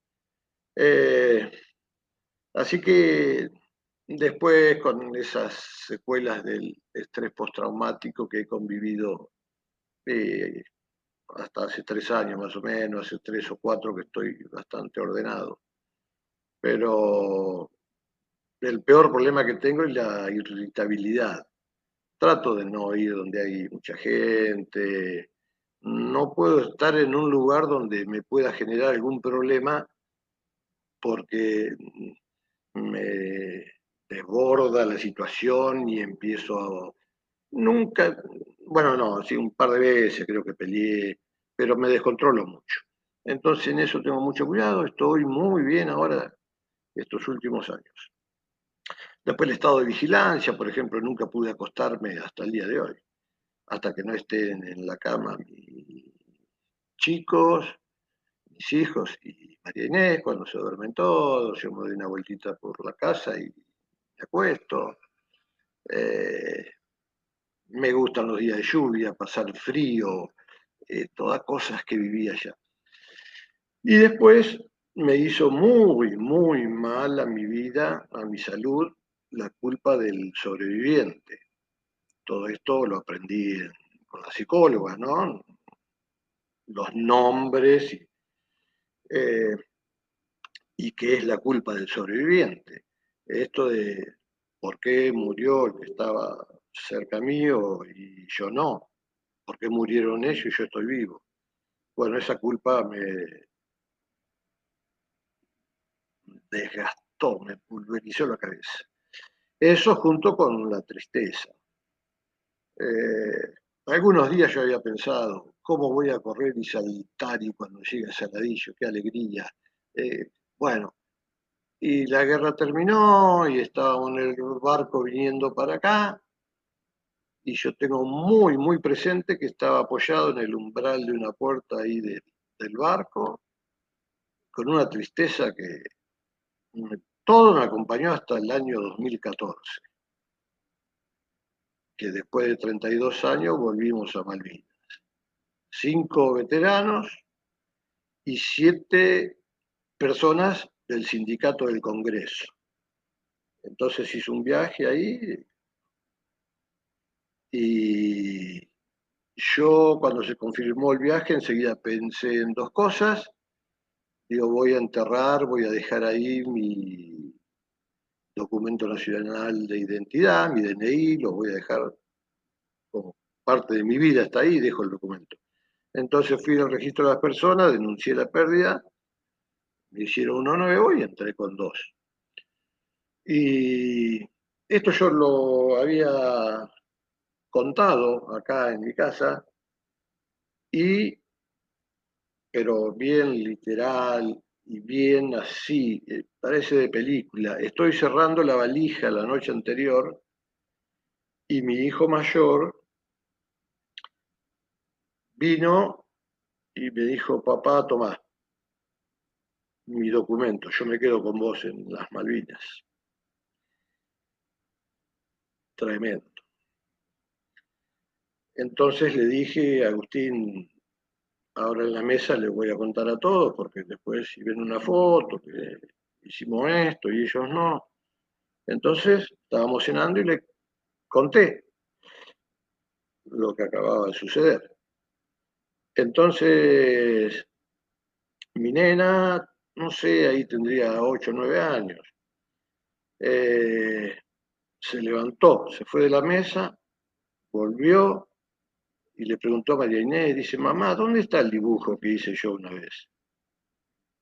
Así que después, con esas secuelas del estrés postraumático que he convivido eh, hasta hace 3 años más o menos, hace 3 o 4 que estoy bastante ordenado. Pero el peor problema que tengo es la irritabilidad. Trato de no ir donde hay mucha gente. No puedo estar en un lugar donde me pueda generar algún problema porque me desborda la situación y empiezo a... Nunca, bueno, no, sí, un par de veces creo que peleé, pero me descontrolo mucho. Entonces en eso tengo mucho cuidado, estoy muy bien ahora estos últimos años. Después el estado de vigilancia, por ejemplo, nunca pude acostarme hasta el día de hoy, hasta que no estén en la cama mis chicos, mis hijos y María Inés, cuando se duermen todos, yo me doy una vueltita por la casa y me acuesto. Eh, Me gustan los días de lluvia, pasar frío, todas cosas que vivía allá. Y después me hizo muy, muy mal a mi vida, a mi salud, la culpa del sobreviviente. Todo esto lo aprendí con la psicóloga, ¿no? Los nombres eh, y qué es la culpa del sobreviviente. Esto de por qué murió el que estaba cerca mío y yo no, por qué murieron ellos y yo estoy vivo. Bueno, esa culpa me desgastó, me pulverizó la cabeza. Eso junto con la tristeza. Algunos días yo había pensado, ¿cómo voy a correr y saltar y cuando llegue a Saladillo? ¡Qué alegría! Bueno, y la guerra terminó y estábamos en el barco viniendo para acá y yo tengo muy, muy presente que estaba apoyado en el umbral de una puerta ahí del barco, con una tristeza que todo me acompañó hasta el año 2014, que después de 32 años volvimos a Malvinas. 5 veteranos y 7 personas del sindicato del Congreso. Entonces hice un viaje ahí y yo cuando se confirmó el viaje enseguida pensé en 2 cosas. Digo, voy a enterrar, voy a dejar ahí mi documento nacional de identidad, mi DNI, lo voy a dejar como parte de mi vida, está ahí, dejo el documento. Entonces fui al registro de las personas, denuncié la pérdida, me hicieron uno nuevo y entré con 2. Y esto yo lo había contado acá en mi casa, pero bien literal y bien así, parece de película. Estoy cerrando la valija la noche anterior y mi hijo mayor vino y me dijo, papá, tomá mi documento, yo me quedo con vos en las Malvinas. Tremendo. Entonces le dije, Agustín, ahora en la mesa les voy a contar a todos, porque después si ven una foto, que hicimos esto y ellos no. Entonces estábamos cenando y le conté lo que acababa de suceder. Entonces, mi nena, no sé, ahí tendría 8 o 9 años, se levantó, se fue de la mesa, volvió y le preguntó a María Inés, dice, mamá, ¿dónde está el dibujo que hice yo una vez?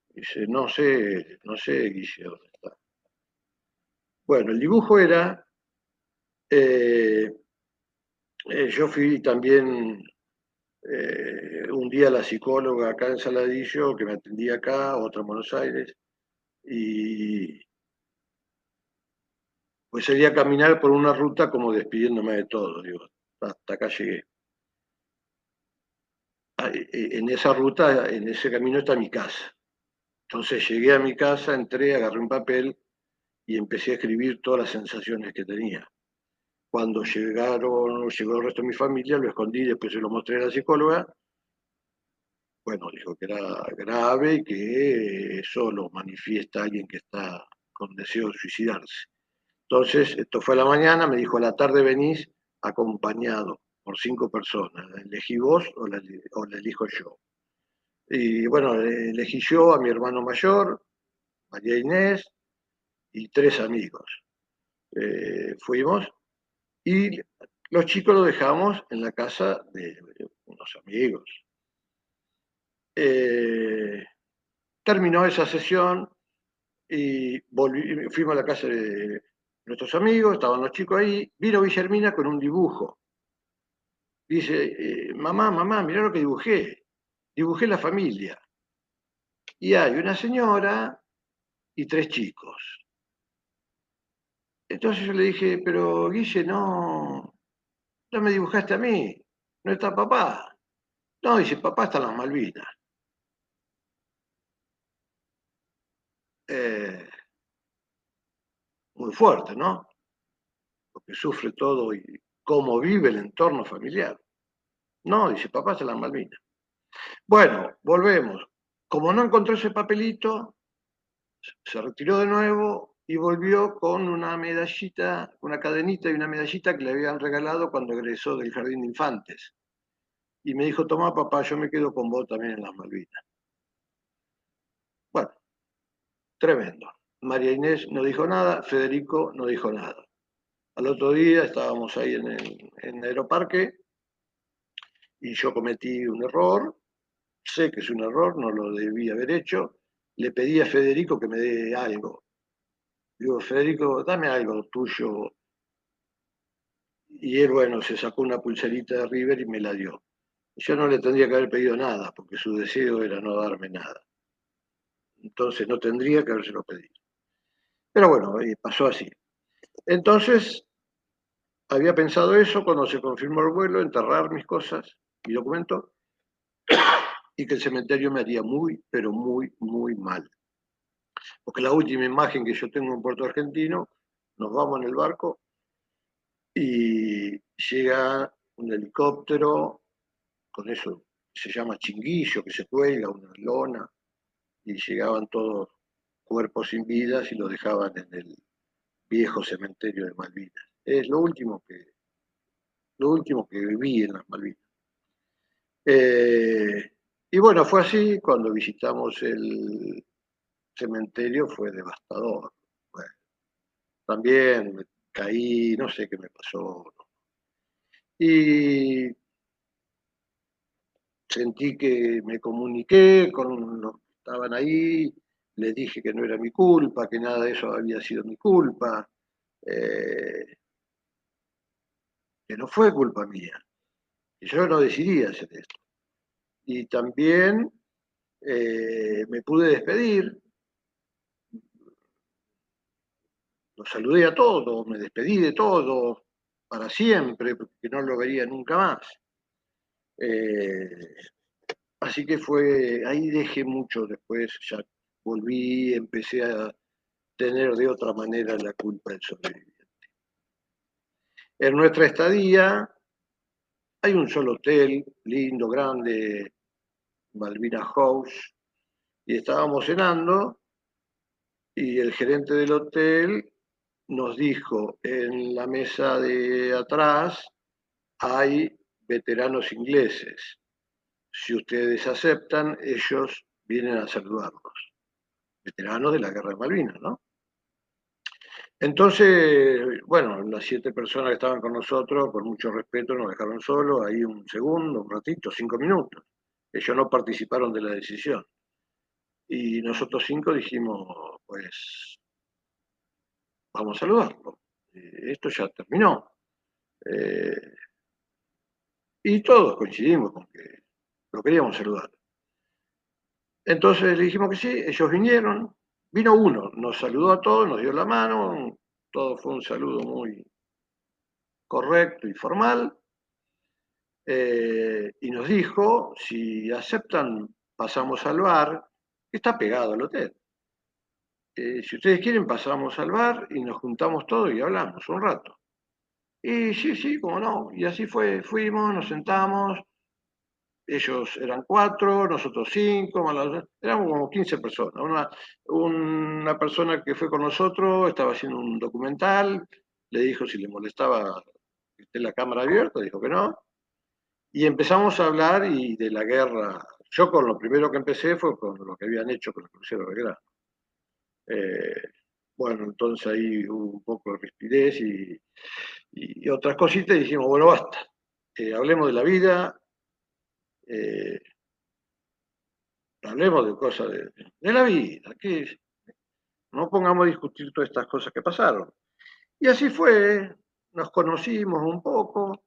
Dice, no sé, no sé, Guille, dónde está. Bueno, el dibujo era, eh, yo fui también un día a la psicóloga acá en Saladillo, que me atendía acá, otra en Buenos Aires, y pues sería caminar por una ruta como despidiéndome de todo, digo, hasta acá llegué. En esa ruta, en ese camino está mi casa. Entonces llegué a mi casa, entré, agarré un papel y empecé a escribir todas las sensaciones que tenía. Cuando llegó el resto de mi familia, lo escondí, después se lo mostré a la psicóloga. Bueno, dijo que era grave y que eso lo manifiesta alguien que está con deseo de suicidarse. Entonces, esto fue a la mañana, me dijo, a la tarde venís acompañado por 5 personas. ¿La elegí vos o la elijo yo? Y bueno, elegí yo a mi hermano mayor, María Inés, y 3 amigos. Fuimos y los chicos los dejamos en la casa de unos amigos. Terminó esa sesión y fuimos a la casa de nuestros amigos, estaban los chicos ahí, vino Guillermina con un dibujo. Dice, mamá, mamá, mirá lo que dibujé la familia. Y hay una señora y 3 chicos. Entonces yo le dije, pero Guille, no me dibujaste a mí, no está papá. No, dice, papá está en las Malvinas. Eh, Muy fuerte, ¿no? Porque sufre todo y cómo vive el entorno familiar. No, dice, papá está en las Malvinas. Bueno, volvemos. Como no encontró ese papelito, se retiró de nuevo y volvió con una medallita, una cadenita y una medallita que le habían regalado cuando egresó del Jardín de Infantes. Y me dijo, toma papá, yo me quedo con vos también en las Malvinas. Bueno, tremendo. María Inés no dijo nada, Federico no dijo nada. Al otro día estábamos ahí en Aeroparque y yo cometí un error sé que es un error, no lo debí haber hecho, le pedí a Federico que me dé algo. Digo, Federico, dame algo tuyo. Y él, bueno, se sacó una pulserita de River y me la dio. Yo no le tendría que haber pedido nada, porque su deseo era no darme nada. Entonces no tendría que habérselo pedido. Pero bueno, pasó así. Entonces, había pensado eso cuando se confirmó el vuelo, enterrar mis cosas, mi documento, y que el cementerio me haría muy, pero muy, muy mal. Porque la última imagen que yo tengo en Puerto Argentino, nos vamos en el barco y llega un helicóptero con eso que se llama chinguillo, que se cuelga, una lona, y llegaban todos cuerpos sin vidas y los dejaban en el viejo cementerio de Malvinas. Es lo último que viví en las Malvinas. Y bueno, fue así, cuando visitamos el cementerio fue devastador. Bueno, también me caí, no sé qué me pasó. Y sentí que me comuniqué con los que estaban ahí, les dije que no era mi culpa, que nada de eso había sido mi culpa, eh, que no fue culpa mía, que yo no decidí hacer esto. Y también me pude despedir, los saludé a todos, me despedí de todos para siempre, porque no lo vería nunca más. Eh, Así que fue, ahí dejé mucho después, ya volví, empecé a tener de otra manera la culpa del sobreviviente. En nuestra estadía hay un solo hotel, lindo, grande, Malvina House, y estábamos cenando y el gerente del hotel nos dijo, en la mesa de atrás hay veteranos ingleses. Si ustedes aceptan, ellos vienen a saludarnos. Veteranos de la Guerra de Malvinas, ¿no? Entonces, bueno, las 7 personas que estaban con nosotros, con mucho respeto, nos dejaron solos, ahí un segundo, un ratito, 5 minutos. Ellos no participaron de la decisión. Y nosotros 5 dijimos, pues, vamos a saludarlo. Esto ya terminó. Eh, y todos coincidimos con que lo queríamos saludar. Entonces le dijimos que sí, ellos vinieron, vino uno, nos saludó a todos, nos dio la mano, todo fue un saludo muy correcto y formal, y nos dijo, si aceptan, pasamos al bar, que está pegado al hotel. Si ustedes quieren, pasamos al bar y nos juntamos todos y hablamos un rato. Y sí, sí, como no, y así fue, fuimos, nos sentamos, ellos eran 4, nosotros 5, éramos como 15 personas. Una persona que fue con nosotros estaba haciendo un documental, le dijo si le molestaba que esté la cámara abierta, dijo que no, y empezamos a hablar y de la guerra. Yo con lo primero que empecé fue con lo que habían hecho con el crucero Belgrano. Eh, bueno, entonces ahí hubo un poco de rispidez y otras cositas y dijimos, bueno, basta, hablemos de la vida, eh, hablemos de cosas de la vida, que no pongamos a discutir todas estas cosas que pasaron. Y así fue, nos conocimos un poco.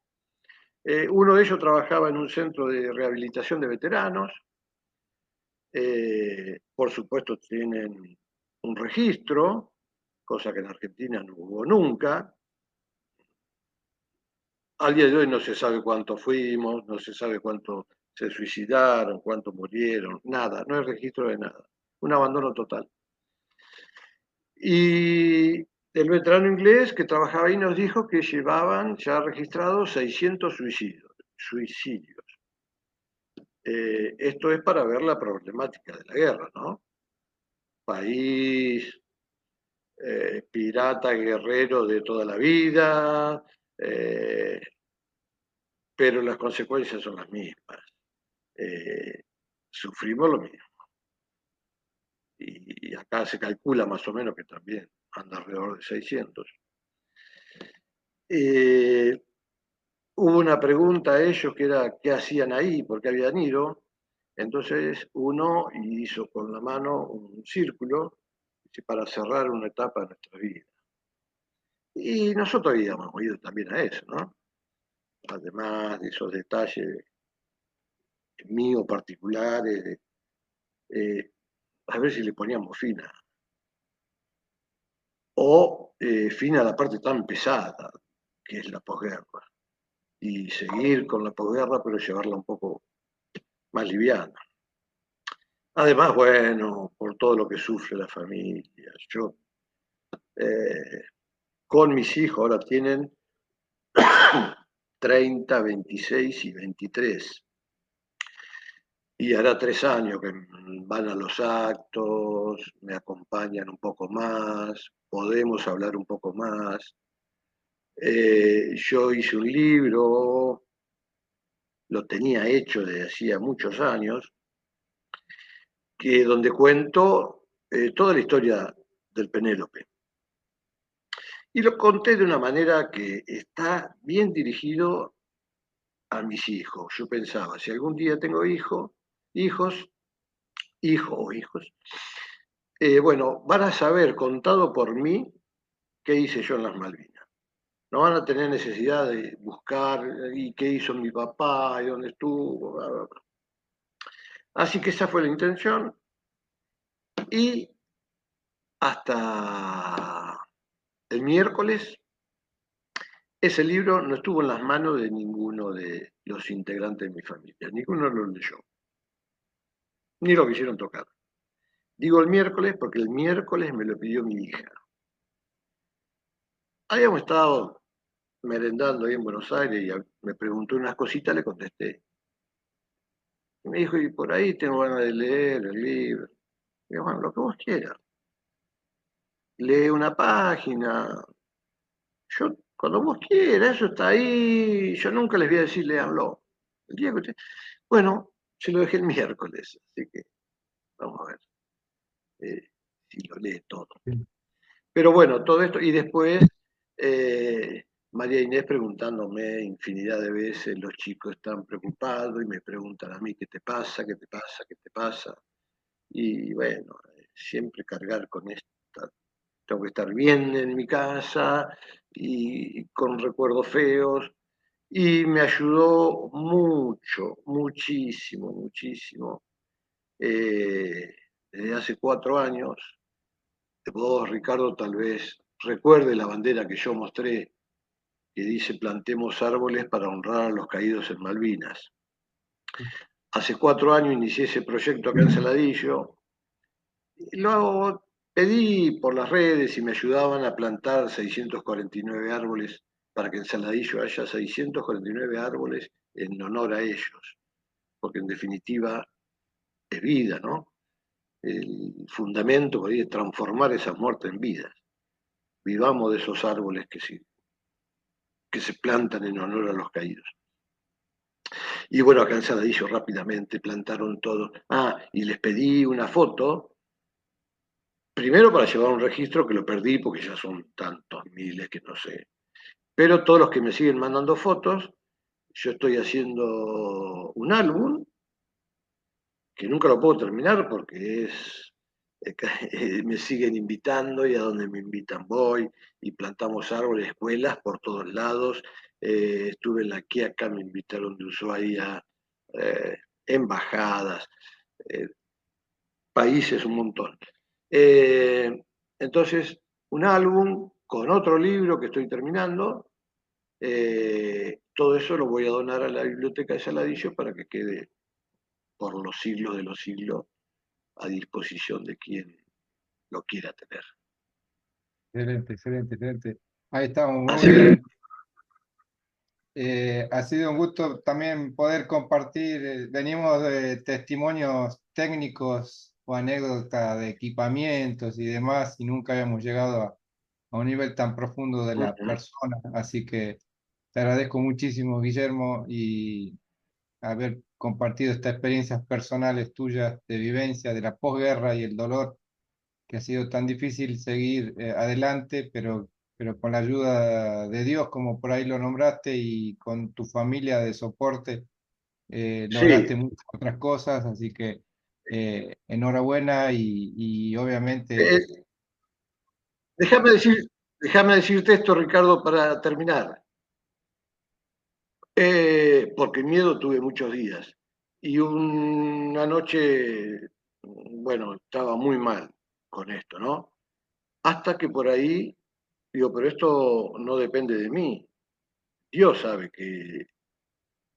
Uno de ellos trabajaba en un centro de rehabilitación de veteranos. Por supuesto tienen un registro, cosa que en Argentina no hubo nunca. Al día de hoy no se sabe cuántos fuimos, no se sabe cuántos se suicidaron, cuántos murieron, nada, no hay registro de nada. Un abandono total. Y el veterano inglés que trabajaba ahí nos dijo que llevaban ya registrados 600 suicidios. Esto es para ver la problemática de la guerra, ¿no? País, pirata, guerrero de toda la vida, pero las consecuencias son las mismas. Sufrimos lo mismo. Y acá se calcula más o menos que también anda alrededor de 600. Hubo una pregunta a ellos que era qué hacían ahí, por qué habían ido, Entonces uno hizo con la mano un círculo para cerrar una etapa de nuestra vida. Y nosotros habíamos ido también a eso, ¿no? Además de esos detalles míos particulares, a ver si le poníamos fin fin a la parte tan pesada que es la posguerra. Y seguir con la posguerra, pero llevarla un poco más liviana. Además, bueno, por todo lo que sufre la familia. Yo, con mis hijos, ahora tienen 30, 26 y 23. Y hará 3 años que van a los actos, me acompañan un poco más, podemos hablar un poco más. Yo hice un libro, lo tenía hecho desde hacía muchos años, donde cuento toda la historia del Penélope. Y lo conté de una manera que está bien dirigido a mis hijos. Yo pensaba, si algún día tengo hijo o hijos, bueno, van a saber, contado por mí, qué hice yo en las Malvinas. No van a tener necesidad de buscar y qué hizo mi papá y dónde estuvo, bla, bla, bla. Así que esa fue la intención. Y hasta el miércoles, ese libro no estuvo en las manos de ninguno de los integrantes de mi familia. Ninguno lo leyó, ni lo quisieron tocar. Digo el miércoles porque el miércoles me lo pidió mi hija. Habíamos estado merendando ahí en Buenos Aires y me preguntó unas cositas, le contesté. Y me dijo, y por ahí tengo ganas de leer el libro. Y yo, bueno, lo que vos quieras. Lee una página. Yo, cuando vos quieras, eso está ahí. Yo nunca les voy a decir, léanlo. El día que Bueno, se lo dejé el miércoles, así que vamos a ver si lo lee todo. Sí. Pero bueno, todo esto, y después María Inés preguntándome infinidad de veces, los chicos están preocupados y me preguntan a mí, ¿qué te pasa? ¿Qué te pasa? ¿Qué te pasa? Y bueno, siempre cargar con esta, tengo que estar bien en mi casa y con recuerdos feos. Y me ayudó mucho, muchísimo, muchísimo. Desde hace 4 años, vos, Ricardo, tal vez recuerde la bandera que yo mostré, que dice plantemos árboles para honrar a los caídos en Malvinas. Hace 4 años inicié ese proyecto acá en Saladillo. Lo pedí por las redes y me ayudaban a plantar 649 árboles para que en Saladillo haya 649 árboles en honor a ellos, porque en definitiva es vida, ¿no? El fundamento por ahí es transformar esas muertes en vidas. Vivamos de esos árboles que se plantan en honor a los caídos. Y bueno, acá en Saladillo rápidamente plantaron todo. Ah, y les pedí una foto, primero para llevar un registro que lo perdí porque ya son tantos miles que no sé. Pero todos los que me siguen mandando fotos, yo estoy haciendo un álbum que nunca lo puedo terminar porque me siguen invitando y a donde me invitan voy y plantamos árboles, escuelas por todos lados. Estuve en la Quiaca, me invitaron de Ushuaia, eh, embajadas, eh, países, un montón. Eh, entonces, un álbum con otro libro que estoy terminando. Todo eso lo voy a donar a la biblioteca de Saladillo para que quede por los siglos de los siglos a disposición de quien lo quiera tener. Excelente, excelente, excelente. Ahí estamos, muy Así que, bien. Ha sido un gusto también poder compartir. Venimos de testimonios técnicos o anécdotas de equipamientos y demás, y nunca habíamos llegado a un nivel tan profundo de la persona. Así que te agradezco muchísimo, Guillermo, y haber compartido estas experiencias personales tuyas de vivencia de la posguerra y el dolor que ha sido tan difícil seguir adelante, pero con la ayuda de Dios, como por ahí lo nombraste, y con tu familia de soporte, lograste Sí, muchas otras cosas, así que enhorabuena y obviamente, eh, déjame decir, déjame decirte esto, Ricardo, para terminar. Porque miedo tuve muchos días. Y una noche, bueno, estaba muy mal con esto, ¿no? Hasta que por ahí digo, pero esto no depende de mí. Dios sabe qué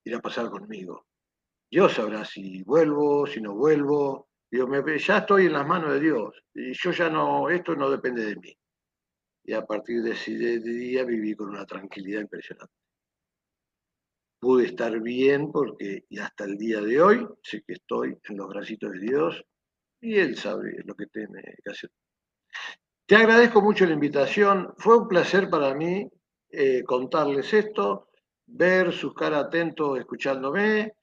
irá a pasar conmigo. Dios sabrá si vuelvo, si no vuelvo. Digo, ya estoy en las manos de Dios. Y yo ya no, esto no depende de mí. Y a partir de ese día viví con una tranquilidad impresionante. Pude estar bien porque y hasta el día de hoy sé que estoy en los bracitos de Dios y Él sabe lo que tiene que hacer. Te agradezco mucho la invitación. Fue un placer para mí contarles esto, ver sus caras atentos escuchándome.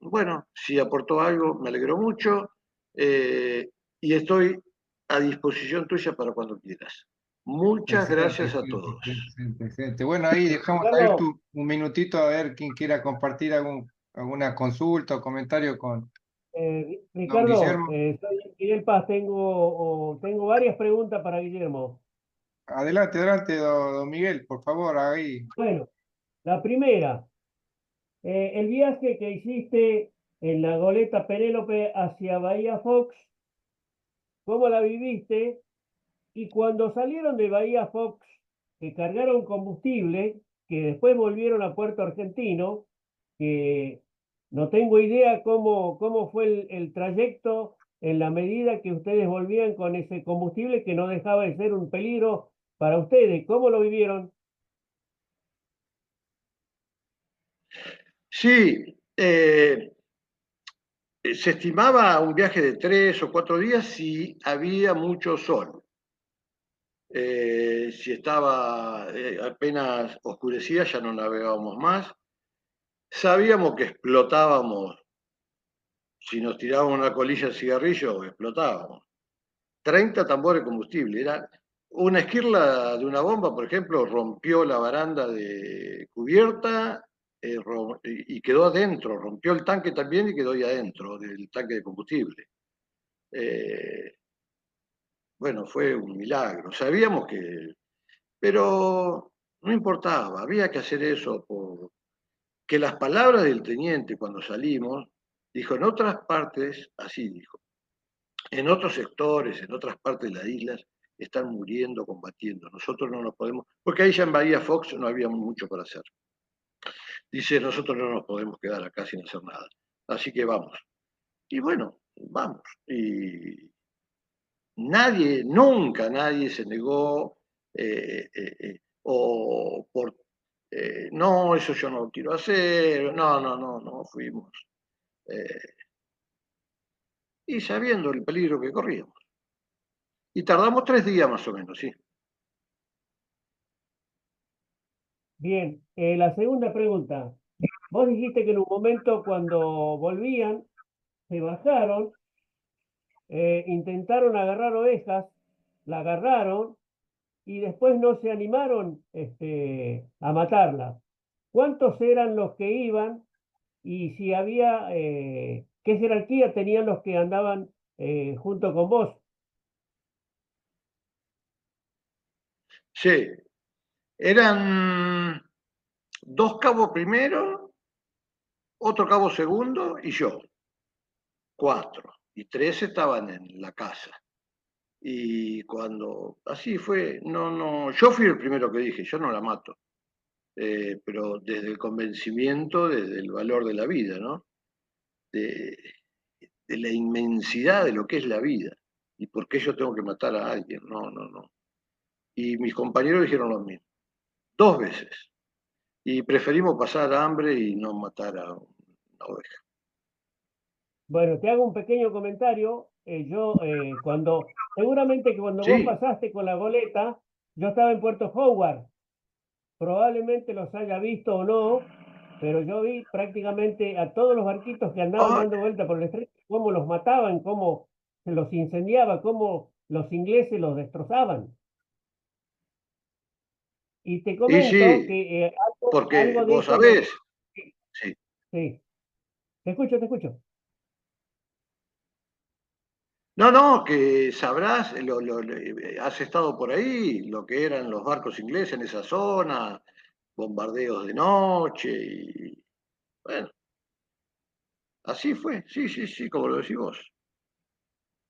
Bueno, si aportó algo, me alegró mucho y estoy a disposición tuya para cuando quieras. Muchas excelente, gracias a excelente, todos. excelente, excelente. Bueno, ahí dejamos Ricardo, abierto un minutito a ver quién quiera compartir alguna consulta o comentario con don Ricardo, Guillermo. soy Miguel Paz, tengo varias preguntas para Guillermo. Adelante, adelante, don Miguel, por favor, ahí. Bueno, la primera, el viaje que hiciste en la goleta Penélope hacia Bahía Fox, ¿cómo la viviste? Y cuando salieron de Bahía Fox, que cargaron combustible, que después volvieron a Puerto Argentino, que no tengo idea cómo fue el trayecto en la medida que ustedes volvían con ese combustible que no dejaba de ser un peligro para ustedes. ¿Cómo lo vivieron? Sí, se estimaba un viaje de 3 o 4 días si había mucho sol. Si estaba apenas oscurecía, ya no navegábamos más. Sabíamos que explotábamos, si nos tirábamos una colilla de cigarrillo, explotábamos. 30 tambores de combustible. Era una esquirla de una bomba, por ejemplo, rompió la baranda de cubierta y quedó adentro. Rompió el tanque también y quedó ahí adentro del tanque de combustible. Eh, bueno, fue un milagro. Sabíamos que, pero no importaba, había que hacer eso que las palabras del teniente cuando salimos, dijo, en otras partes, así dijo, en otros sectores, en otras partes de las islas, están muriendo combatiendo. Nosotros no nos podemos, porque ahí ya en Bahía Fox no había mucho para hacer. Dice, nosotros no nos podemos quedar acá sin hacer nada. Así que vamos. Y bueno, vamos. Y nadie, nunca nadie se negó o por, no, eso yo no lo quiero hacer, no, fuimos. Eh, y sabiendo el peligro que corríamos. Y tardamos 3 días más o menos, sí. Bien, la segunda pregunta. Vos dijiste que en un momento cuando volvían, se bajaron, intentaron agarrar ovejas, la agarraron y después no se animaron a matarla. ¿Cuántos eran los que iban y si había, qué jerarquía tenían los que andaban junto con vos? Sí, eran 2 cabos primero, otro cabo segundo y yo, 4. Y 3 estaban en la casa. Y cuando así fue, yo fui el primero que dije, yo no la mato, pero desde el convencimiento, desde el valor de la vida, ¿no? De, de la inmensidad de lo que es la vida y por qué yo tengo que matar a alguien, no. Y mis compañeros dijeron lo mismo, 2 veces. Y preferimos pasar hambre y no matar a una oveja. Bueno, te hago un pequeño comentario. Seguramente que cuando vos Sí, pasaste con la goleta, yo estaba en Puerto Howard. Probablemente los haya visto o no, pero yo vi prácticamente a todos los barquitos que andaban ah, dando vuelta por el estrecho, cómo los mataban, cómo se los incendiaba, cómo los ingleses los destrozaban. Y te y comento sí, que porque algo de vos eso me... sabés, sí. Sí. Te escucho, te escucho. No, no, que sabrás, has estado por ahí, lo que eran los barcos ingleses en esa zona, bombardeos de noche y bueno, así fue, sí, sí, sí, como lo decís vos.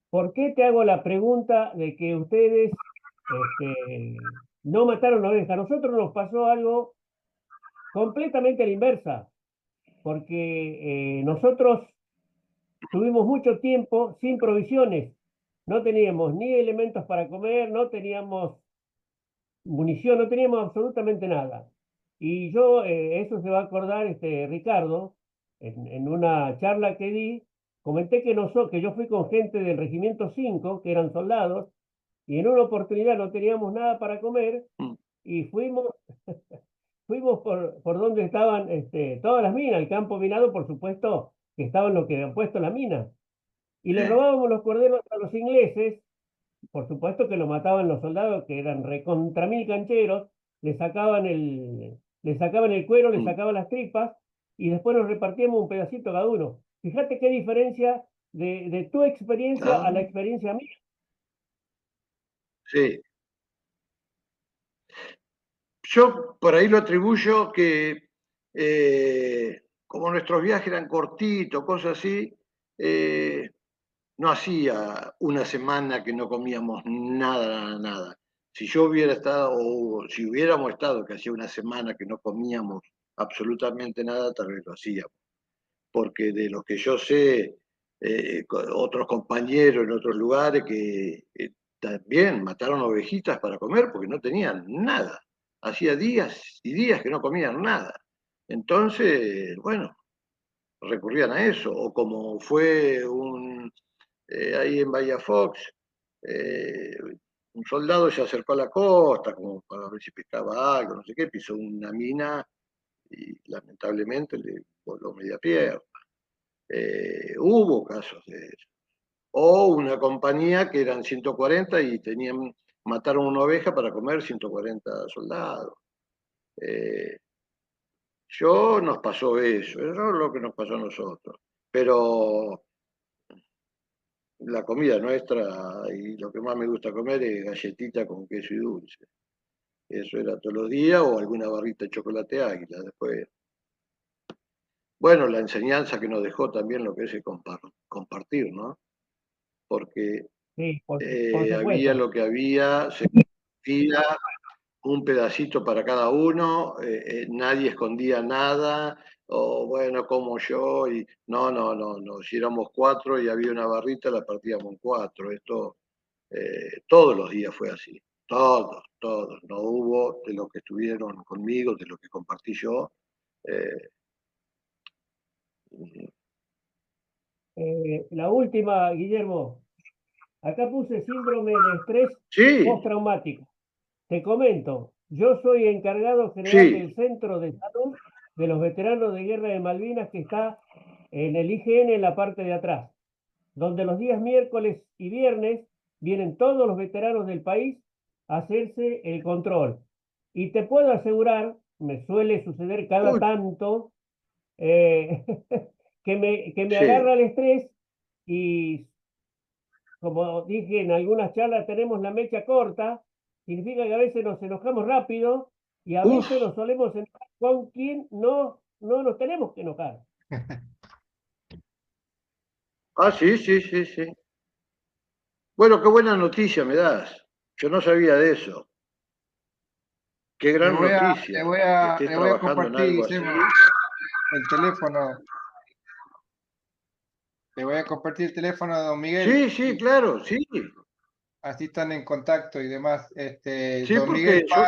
¿Por qué te hago la pregunta de que ustedes no mataron ovejas? A nosotros nos pasó algo completamente a la inversa, porque nosotros tuvimos mucho tiempo sin provisiones. No teníamos ni elementos para comer, no teníamos munición, no teníamos absolutamente nada. Y yo, eso se va a acordar Ricardo, en una charla que di, comenté que yo fui con gente del Regimiento 5, que eran soldados, y en una oportunidad no teníamos nada para comer, Mm. y fuimos por donde estaban todas las minas, el campo minado, por supuesto, que estaban los que habían puesto la mina. Y le robábamos los corderos a los ingleses, por supuesto que lo mataban los soldados, que eran recontra mil cancheros, le sacaban el cuero, le Mm. sacaban las tripas, y después nos repartíamos un pedacito cada uno. Fíjate qué diferencia de tu experiencia Ah, a la experiencia mía. sí, yo por ahí lo atribuyo que como nuestros viajes eran cortitos, cosas así, eh, no hacía una semana que no comíamos nada, nada. Si yo hubiera estado, o si hubiéramos estado, que hacía una semana que no comíamos absolutamente nada, tal vez lo hacíamos. Porque de lo que yo sé, otros compañeros en otros lugares que también mataron ovejitas para comer porque no tenían nada. Hacía días y días que no comían nada. Entonces, bueno, recurrían a eso. O como fue ahí en Bahía Fox, eh, un soldado se acercó a la costa como para ver si pescaba algo, no sé qué, pisó una mina y lamentablemente le voló media pierna. Hubo casos de eso. O una compañía que eran 140 y mataron una oveja para comer 140 soldados. Eh, yo nos pasó eso es lo que nos pasó a nosotros. Pero la comida nuestra y lo que más me gusta comer es galletita con queso y dulce. Eso era todos los días o alguna barrita de chocolate águila. Después, bueno, la enseñanza que nos dejó también lo que es el compartir, ¿no? Porque Sí, por había supuesto. lo que había, se compartía un pedacito para cada uno, nadie escondía nada, o bueno, como yo, y no, no, no, no, si éramos cuatro y había una barrita, la partíamos en cuatro. Esto todos los días fue así, todos, todos. No hubo de los que estuvieron conmigo, de los que compartí yo. eh, La última, Guillermo, acá puse síndrome de estrés sí, postraumático. Te comento, yo soy encargado general sí, del Centro de Salud de los Veteranos de Guerra de Malvinas que está en el IGN en la parte de atrás, donde los días miércoles y viernes vienen todos los veteranos del país a hacerse el control. Y te puedo asegurar, me suele suceder cada uy, tanto, que me sí. agarra el estrés y como dije en algunas charlas, tenemos la mecha corta, significa que a veces nos enojamos rápido y a Uf, veces nos solemos enojar con quien no nos tenemos que enojar. ah, sí, sí, sí, sí. Bueno, qué buena noticia me das. Yo no sabía de eso. Qué Le gran voy a, noticia que estés le voy a trabajando en compartir, algo así. Guillermo, el teléfono. Le voy a compartir el teléfono de don Miguel Sí, sí, y claro, sí. así están en contacto y demás. Sí, Don Miguel porque yo,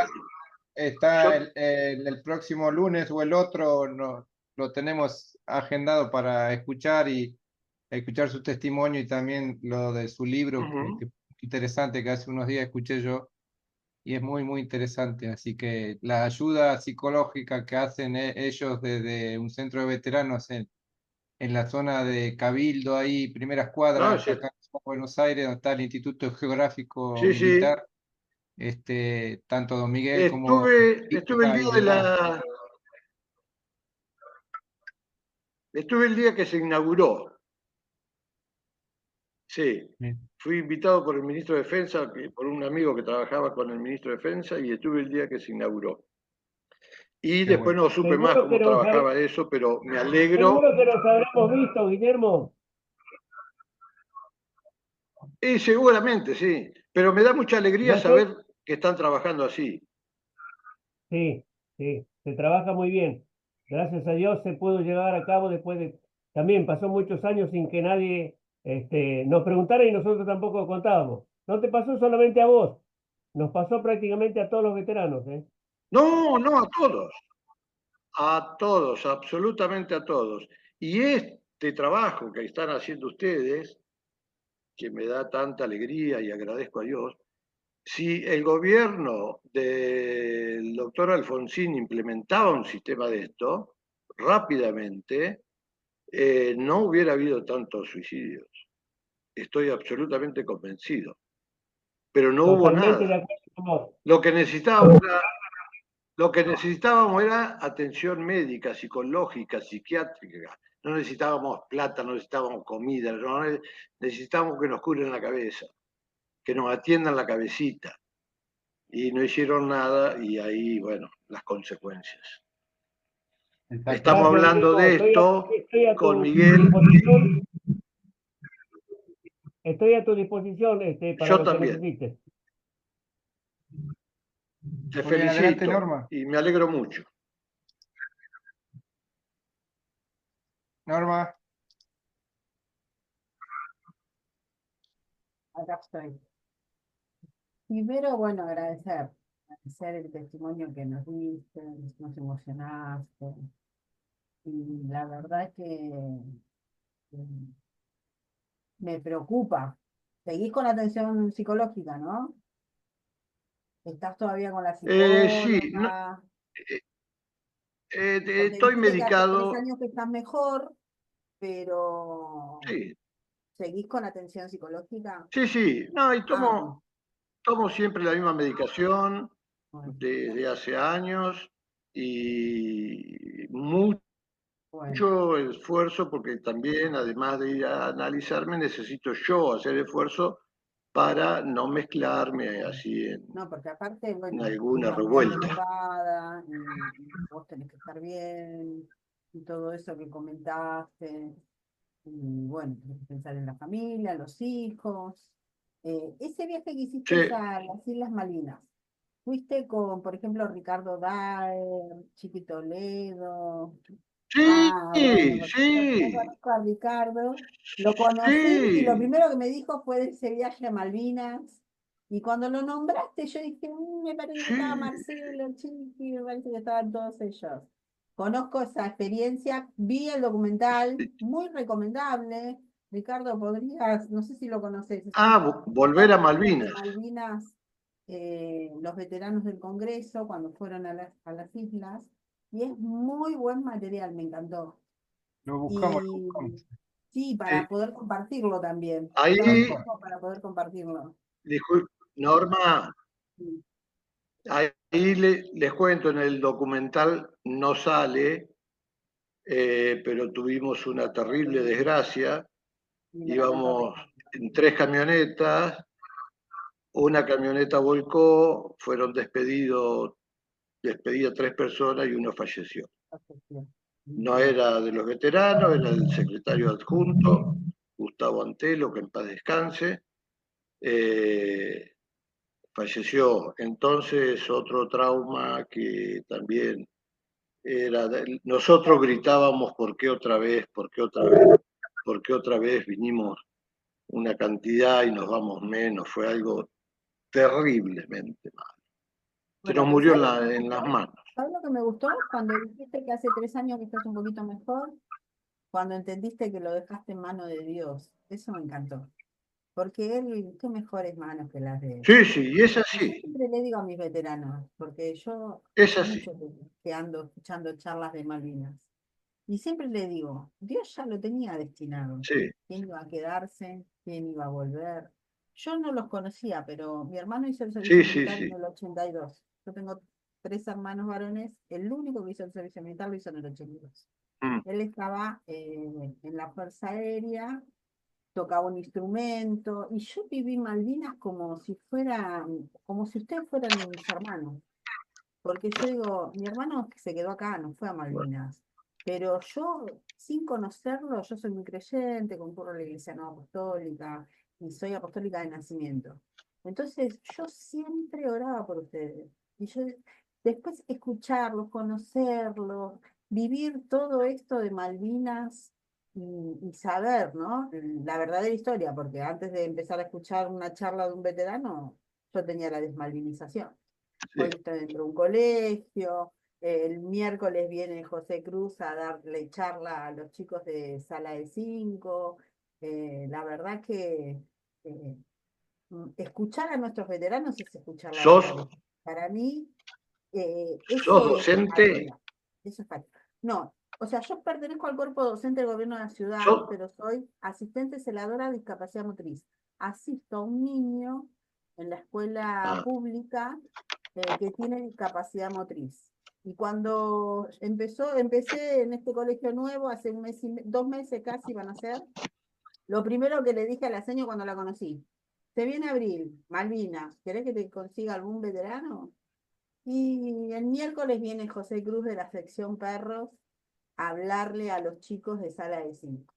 está yo, el próximo lunes o el otro, lo tenemos agendado para escuchar y escuchar su testimonio y también lo de su libro, ujú, que es interesante, que hace unos días escuché yo y es muy, muy interesante. Así que la ayuda psicológica que hacen ellos desde un centro de veteranos en la zona de Cabildo, ahí, primeras no, cuadras, sí, acá en Buenos Aires, donde está el Instituto Geográfico sí, sí. Militar, tanto don Miguel como Estuve el y día de demás. Estuve el día que se inauguró. Sí, Bien. fui invitado por el ministro de Defensa, por un amigo que trabajaba con el ministro de Defensa, y estuve el día que se inauguró. Y Qué después bueno. no supe más Seguro que cómo trabajaba eso, pero me alegro. seguro que nos habremos visto, Guillermo. Y seguramente, sí. Pero me da mucha alegría Ya estoy, saber que están trabajando así. sí, sí, se trabaja muy bien. Gracias a Dios se pudo llevar a cabo después de, también pasó muchos años sin que nadie nos preguntara y nosotros tampoco contábamos. No te pasó solamente a vos, nos pasó prácticamente a todos los veteranos, ¿eh? No, no, a todos, absolutamente a todos. Y este trabajo que están haciendo ustedes, que me da tanta alegría y agradezco a Dios, si el gobierno del doctor Alfonsín implementaba un sistema de esto, rápidamente, no hubiera habido tantos suicidios. Estoy absolutamente convencido. Pero no hubo Totalmente de nada. acuerdo con vos. Lo que necesitábamos era, lo que necesitábamos era atención médica, psicológica, psiquiátrica. No necesitábamos plata, no necesitábamos comida, no necesitábamos que nos curen la cabeza, que nos atiendan la cabecita. Y no hicieron nada y ahí, bueno, las consecuencias. Estamos Gracias, hablando Guillermo. de esto Estoy a con tu Miguel. disposición. Estoy a tu disposición, para Yo lo que también. necesites. Te Muy bien, adelante, felicito Norma. y me alegro mucho. Norma, Acá estoy. Primero, bueno, agradecer el testimonio que nos diste, nos emocionaste. Y la verdad es que me preocupa. Seguís con la atención psicológica, ¿no? ¿Estás todavía con la Sí, no, psicóloga? Porque estoy dijiste que hace 3 medicado. años que estás mejor, pero Sí, ¿seguís con atención psicológica? sí, sí. No, y Ah, tomo siempre la misma medicación bueno, desde hace años y bueno. mucho esfuerzo porque también, además de ir a analizarme, necesito yo hacer esfuerzo para no mezclarme así No, porque aparte, en bueno, tu alguna familia está revuelta. ocupada, y vos tenés que estar bien, y todo eso que comentaste, y bueno, tenés que pensar en la familia, los hijos. Ese viaje que hiciste Sí, a las Islas Malvinas, ¿fuiste con, por ejemplo, Ricardo Daer, Chiqui Toledo? Ah, bueno, sí, porque yo sí, conozco a Ricardo, lo conocí y lo sí, primero que me dijo fue de ese viaje a Malvinas. Y cuando lo nombraste, yo dije, me parece que estaba sí, Marcelo, Chiqui, me parece que estaban todos ellos. Conozco esa experiencia, vi el documental, muy recomendable. Ricardo, podrías, no sé si lo conoces, es un volver a documental de Malvinas. Malvinas, los veteranos del Congreso cuando fueron a las islas. Y es muy buen material, me encantó. lo buscamos, lo Y buscamos. sí, Sí, para poder compartirlo también. Yo Tal también ahí, cual. tengo para poder compartirlo. Norma, Sí. ahí les cuento, en el documental no sale, pero tuvimos una terrible desgracia. Y me la contó Íbamos Ricardo. en 3 camionetas, una camioneta volcó, fueron despedidas 3 personas y uno falleció. No era de los veteranos, era el secretario adjunto, Gustavo Antelo, que en paz descanse. Eh, Falleció. Entonces, otro trauma que también era, nosotros gritábamos, ¿por qué otra vez? ¿Por qué otra vez? ¿Por qué otra vez vinimos una cantidad y nos vamos menos? Fue algo terriblemente mal. Se nos Bueno, pero murió ¿sabes lo que me en las gustó? manos. ¿Sabes lo que me gustó? Cuando dijiste que hace 3 años que estás un poquito mejor, cuando entendiste que lo dejaste en mano de Dios. Eso me encantó. Porque Él, qué mejores manos que las de Él. Sí, sí, y es Y yo así, siempre le digo a mis veteranos, porque yo es hace así. mucho que ando escuchando charlas de Malvinas, y siempre le digo, Dios ya lo tenía destinado. Sí, ¿Quién iba a quedarse? ¿Quién iba a volver? Yo no los conocía, pero mi hermano hizo el sí, servicio sí, militar en sí. el 82. Yo tengo 3 hermanos varones, el único que hizo el servicio militar lo hizo en el 82. Él estaba en la Fuerza Aérea, tocaba un instrumento, y yo viví Malvinas como si ustedes fueran mis hermanos. Porque yo digo, mi hermano que se quedó acá, no fue a Bueno, Malvinas. Pero yo, sin conocerlo, yo soy muy creyente, concurro a la Iglesia no apostólica y soy apostólica de nacimiento. Entonces, yo siempre oraba por ustedes. Y yo después escucharlos, conocerlos, vivir todo esto de Malvinas y saber, ¿no? La verdadera historia, porque antes de empezar a escuchar una charla de un veterano, yo tenía la desmalvinización. Hoy sí. estoy dentro de un colegio. El miércoles viene José Cruz a darle charla a los chicos de Sala de 5. La verdad que escuchar a nuestros veteranos es escuchar la ¿Sos, verdad. Para mí, sos eso es docente? patria. Eso es patria. No, o sea, yo pertenezco al cuerpo docente del gobierno de la ciudad, ¿Sos? pero soy asistente celadora de discapacidad motriz. Asisto a un niño en la escuela Ah, pública que tiene discapacidad motriz. Y cuando empecé en este colegio nuevo, hace 2 meses casi van a ser, lo primero que le dije a la señora cuando la conocí, se viene abril, Malvinas, ¿querés que te consiga algún veterano? Y el miércoles viene José Cruz de la sección Perros a hablarle a los chicos de Sala de 5.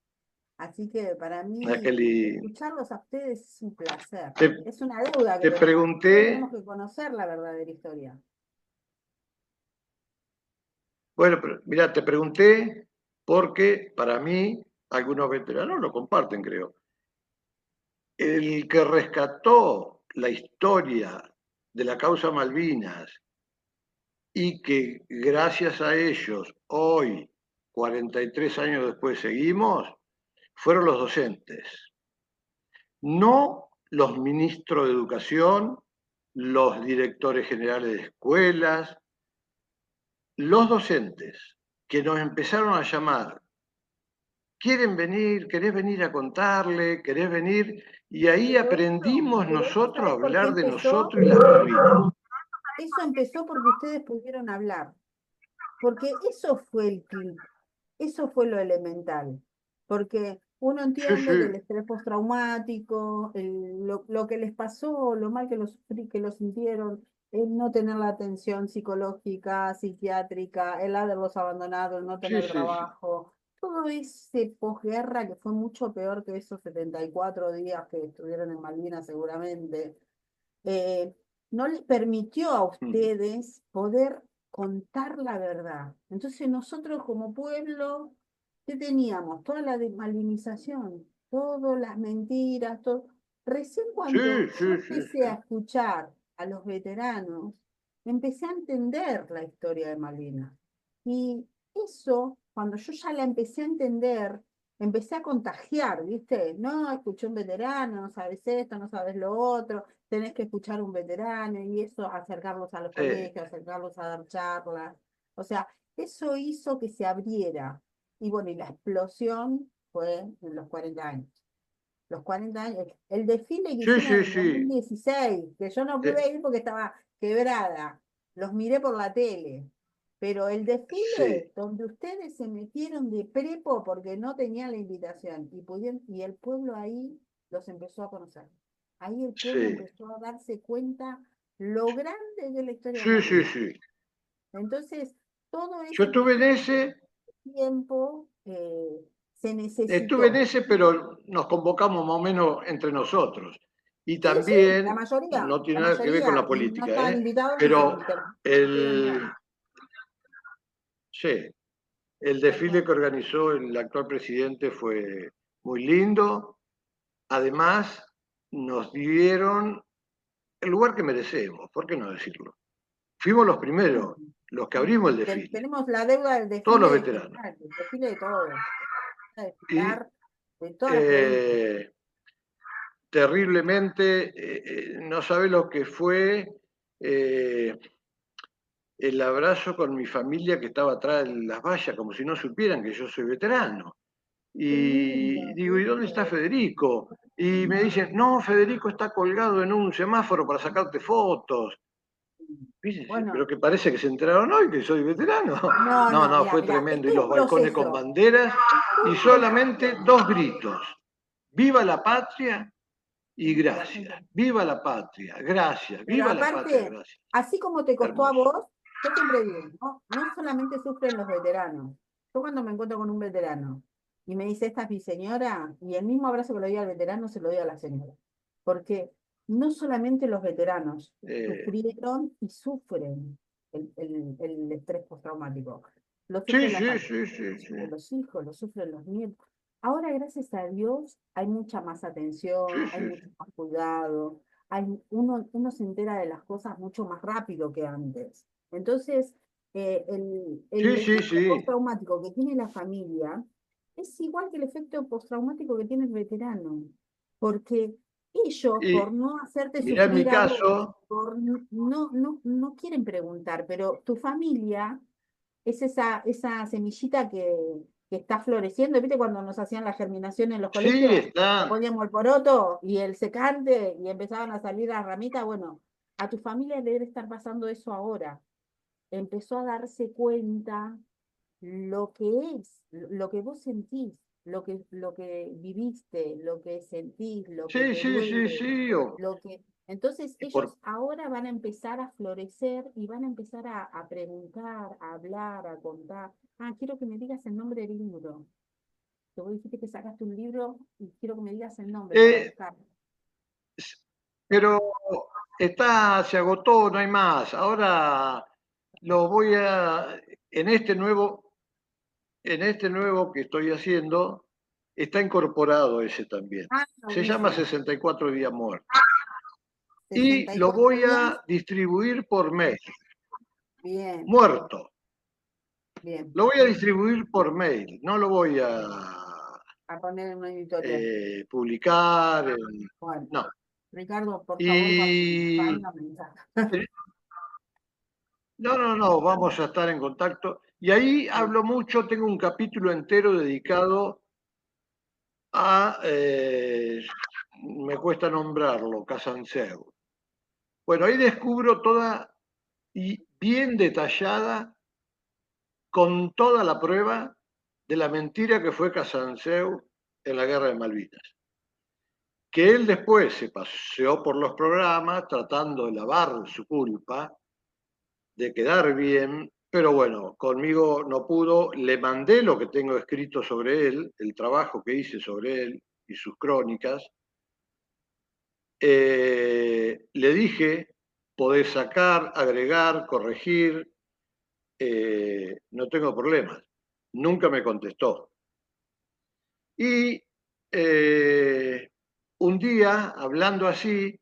Así que para mí, Ángel, escucharlos a ustedes es un placer. te, Es una deuda que te tenemos. Nosotros tenemos pregunté, que conocer la verdadera historia. bueno, pero mira, te pregunté porque para mí, algunos veteranos lo comparten, creo. El que rescató la historia de la causa Malvinas y que gracias a ellos hoy, 43 años después, seguimos, fueron los docentes. No los ministros de educación, los directores generales de escuelas, los docentes que nos empezaron a llamar. ¿Quieren venir? ¿Querés venir a contarle? ¿Querés venir? Y ahí aprendimos Pero eso, nosotros a ¿sabes por qué hablar de empezó? nosotros y las Malvinas. Eso empezó porque ustedes pudieron hablar. Porque eso fue el clic, eso fue lo elemental. Porque uno Sí, entiende que el sí, estrés postraumático, lo que les pasó, lo mal que lo sintieron, el no tener la atención psicológica, psiquiátrica, el haberlos abandonado, el no sí, tener sí, sí. trabajo, todo ese posguerra que fue mucho peor que esos 74 días que estuvieron en Malvinas seguramente, eh, no les permitió a Mm. ustedes poder contar la verdad. Entonces nosotros como pueblo, ¿qué teníamos? Toda la desmalvinización, todas las mentiras, todo. Recién Sí, cuando yo sí, sí, empecé a sí. escuchar a los veteranos, empecé a entender la historia de Malvinas. Y eso, cuando yo ya la empecé a entender, empecé a contagiar, ¿viste? No, escuché un veterano, no sabes esto, no sabes lo otro, tenés que escuchar un veterano y eso, acercarlos a los Sí, colegios, acercarlos a dar charlas. O sea, eso hizo que se abriera. Y bueno, y la explosión fue en los 40 años. Los 40 años, el desfile que sí, hicimos sí, en el sí. 2016, que yo no Eh, pude ir porque estaba quebrada, los miré por la tele. Pero el sí, desfile donde ustedes se metieron de prepo porque no tenían la invitación y el pueblo ahí los empezó a conocer. Ahí el pueblo sí. empezó a darse cuenta lo grande que es la historia de Sí, sí, Malvinas. sí. Entonces, todo Yo ese estuve en proceso ese, de tiempo se estuve en necesitó. ese, pero nos convocamos más o menos entre nosotros. Y Sí, sí, también, no tiene la nada que ver con la mayoría, y no política, estaban ¿eh? invitados y Pero no pudieron ir. el, sí, el Tal desfile cual. que organizó el actual presidente fue muy lindo. Además, nos dieron el lugar que merecemos, ¿por qué no decirlo? Fuimos los primeros, los que abrimos el desfile, Tenemos la deuda del todos los desfile en veteranos. general, el desfile de todos, a Y desfilar de todas las provincias. terriblemente, no sabe lo que fue eh, el abrazo con mi familia que estaba atrás de las vallas, como si no supieran que yo soy veterano. Qué Y lindo, qué digo, ¿y dónde está lindo. Federico? Y me dicen, no, Federico está colgado en un semáforo para sacarte fotos. ¿Viste? Bueno, Pero que parece que se enteraron hoy que soy veterano. no, No, no, no, mira, fue mira, tremendo. esto Y es un los balcones con proceso, banderas esto es y un solamente proceso. dos gritos. Viva la patria y gracias. Viva la patria, gracias. Pero Viva la patria, aparte, gracias. así como te costó a Hermoso. vos, yo siempre digo, ¿no? No solamente sufren los veteranos. Yo cuando me encuentro con un veterano y me dice, esta es mi señora, y el mismo abrazo que le doy al veterano se lo doy a la señora. Porque no solamente los veteranos Eh, sufrieron y sufren el estrés postraumático. Lo sí, sufren la sí, familia, sí, sí, lo sí. sufren los hijos, lo sufren los nietos. Ahora, gracias a Dios, hay mucha más Sí, atención, hay sí, mucho más cuidado, uno se entera de las cosas mucho más rápido que antes. Entonces, el sí, sí, efecto sí. postraumático que tiene la familia es igual que el efecto postraumático que tiene el veterano, porque ellos, por Y no hacerte mirá en mi sufrir a vos, caso, no quieren preguntar, pero tu familia es esa semillita que está floreciendo. ¿Viste cuando nos hacían la germinación en los sí, colegios? Le están. poníamos el poroto y el secante y empezaban a salir las ramitas. Bueno, a tu familia le debe estar pasando eso ahora. Empezó a darse cuenta lo que es, lo que vos sentís, lo que viviste, lo que sentís, lo que Sí, te sí, sí, duele, sí. entonces Y por, ellos ahora van a empezar a florecer y van a empezar a preguntar, a hablar, a contar. Ah, quiero que me digas el nombre del libro. Que vos dijiste que sacaste un libro y quiero que me digas el nombre para eh, buscarlo. pero se agotó, no hay más. Ahora lo voy a, en este nuevo, en este nuevo que estoy haciendo, está incorporado ese también. Ah, Se llama buenísimo. 64 días muertos. Y lo 64 voy días. a distribuir por mail. Bien, Muerto. bien. Lo voy a distribuir por mail. No lo voy a A poner en una editorial. publicar. Bueno, No. Ricardo, por favor, cuando Y salga, me mensaje. no, no, no, vamos a estar en contacto. Y ahí hablo mucho, tengo un capítulo entero dedicado a, me cuesta nombrarlo, Casanseu. Bueno, ahí descubro toda y bien detallada, con toda la prueba de la mentira que fue Casanseu en la guerra de Malvinas. Que él después se paseó por los programas tratando de lavar su culpa, de quedar bien, pero bueno, conmigo no pudo. Le mandé lo que tengo escrito sobre él, el trabajo que hice sobre él y sus crónicas. Le dije, podés sacar, agregar, corregir, no tengo problemas. Nunca me contestó. Y un día, hablando así,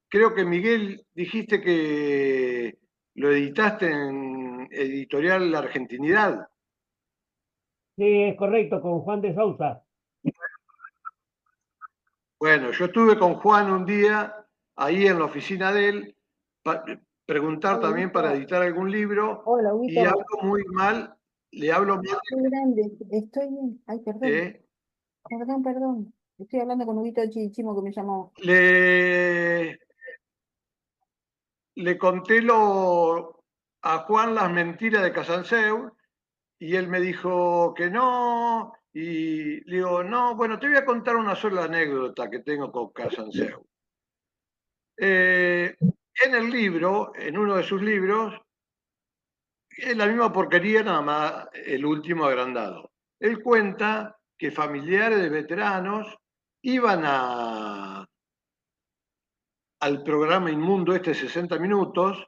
creo que Miguel, dijiste que lo editaste en Editorial La Argentinidad. Sí, es correcto, con Juan de Sousa. Bueno, yo estuve con Juan un día ahí en la oficina de él, preguntar Hola, también para Huguito. editar algún libro, Hola, y Huguito. hablo muy mal, le hablo mal, Muy grande. Estoy bien. Ay, perdón. ¿eh? Perdón, perdón. Estoy hablando con Huguito Chichimo que me llamó. Le, le conté a Juan las mentiras de Casanseu, y él me dijo que no, y le digo, no, bueno, te voy a contar una sola anécdota que tengo con Casanseu. En el libro, en uno de sus libros, es la misma porquería, nada más el último agrandado. Él cuenta que familiares de veteranos iban al programa inmundo este 60 minutos,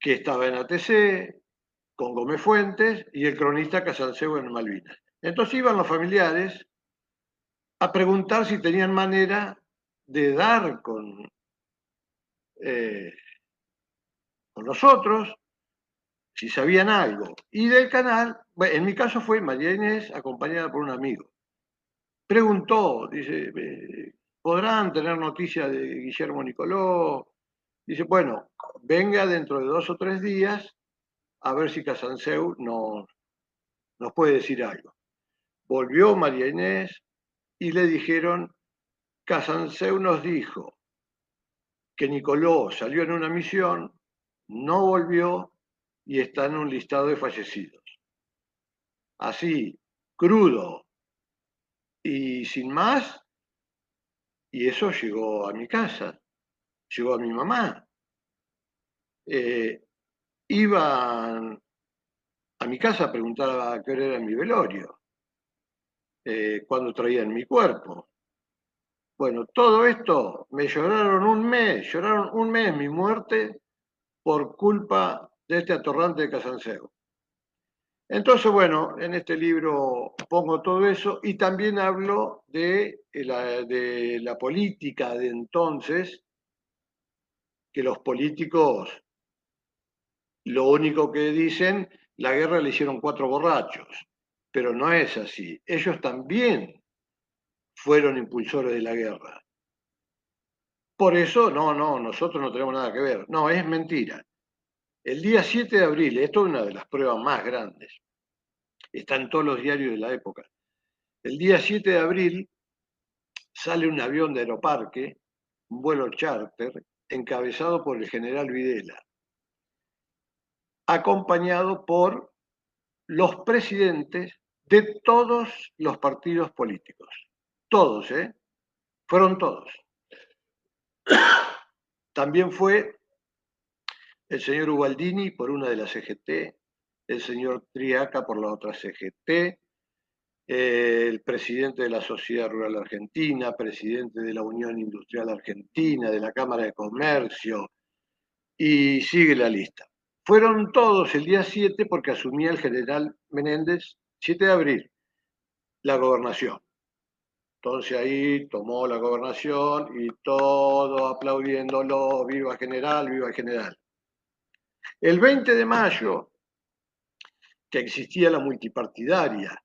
que estaba en ATC, con Gómez Fuentes y el cronista Casanseu en Malvinas. Entonces iban los familiares a preguntar si tenían manera de dar eh, con nosotros, si sabían algo. Y del canal, bueno, en mi caso fue María Inés, acompañada por un amigo. Preguntó, dice, ¿podrán tener noticia de Guillermo Nicoló? Dice, bueno, venga dentro de 2 o 3 días a ver si Casanseu nos puede decir algo. Volvió María Inés y le dijeron, Casanseu nos dijo que Nicoló salió en una misión, no volvió y está en un listado de fallecidos. Así, crudo y sin más, y eso llegó a mi casa, llegó a mi mamá. Iban a mi casa a preguntar a qué hora era mi velorio, cuándo traían mi cuerpo. Bueno, todo esto me lloraron un mes mi muerte por culpa de este atorrante de Casanseu. Entonces, bueno, en este libro pongo todo eso y también hablo de la política de entonces, que los políticos lo único que dicen, la guerra le hicieron 4 borrachos, pero no es así. Ellos también fueron impulsores de la guerra. Por eso, no, nosotros no tenemos nada que ver. No, es mentira. El día 7 de abril, esto es una de las pruebas más grandes, está en todos los diarios de la época. El día 7 de abril sale un avión de Aeroparque, un vuelo charter, encabezado por el general Videla, acompañado por los presidentes de todos los partidos políticos. Todos, ¿eh? Fueron todos. También fue el señor Ubaldini por una de las CGT, el señor Triaca por la otra CGT, el presidente de la Sociedad Rural Argentina, presidente de la Unión Industrial Argentina, de la Cámara de Comercio, y sigue la lista. Fueron todos el día 7 porque asumía el general Menéndez, 7 de abril, la gobernación. Entonces ahí tomó la gobernación y todo aplaudiéndolo, viva general, viva general. El 20 de mayo, que existía la multipartidaria,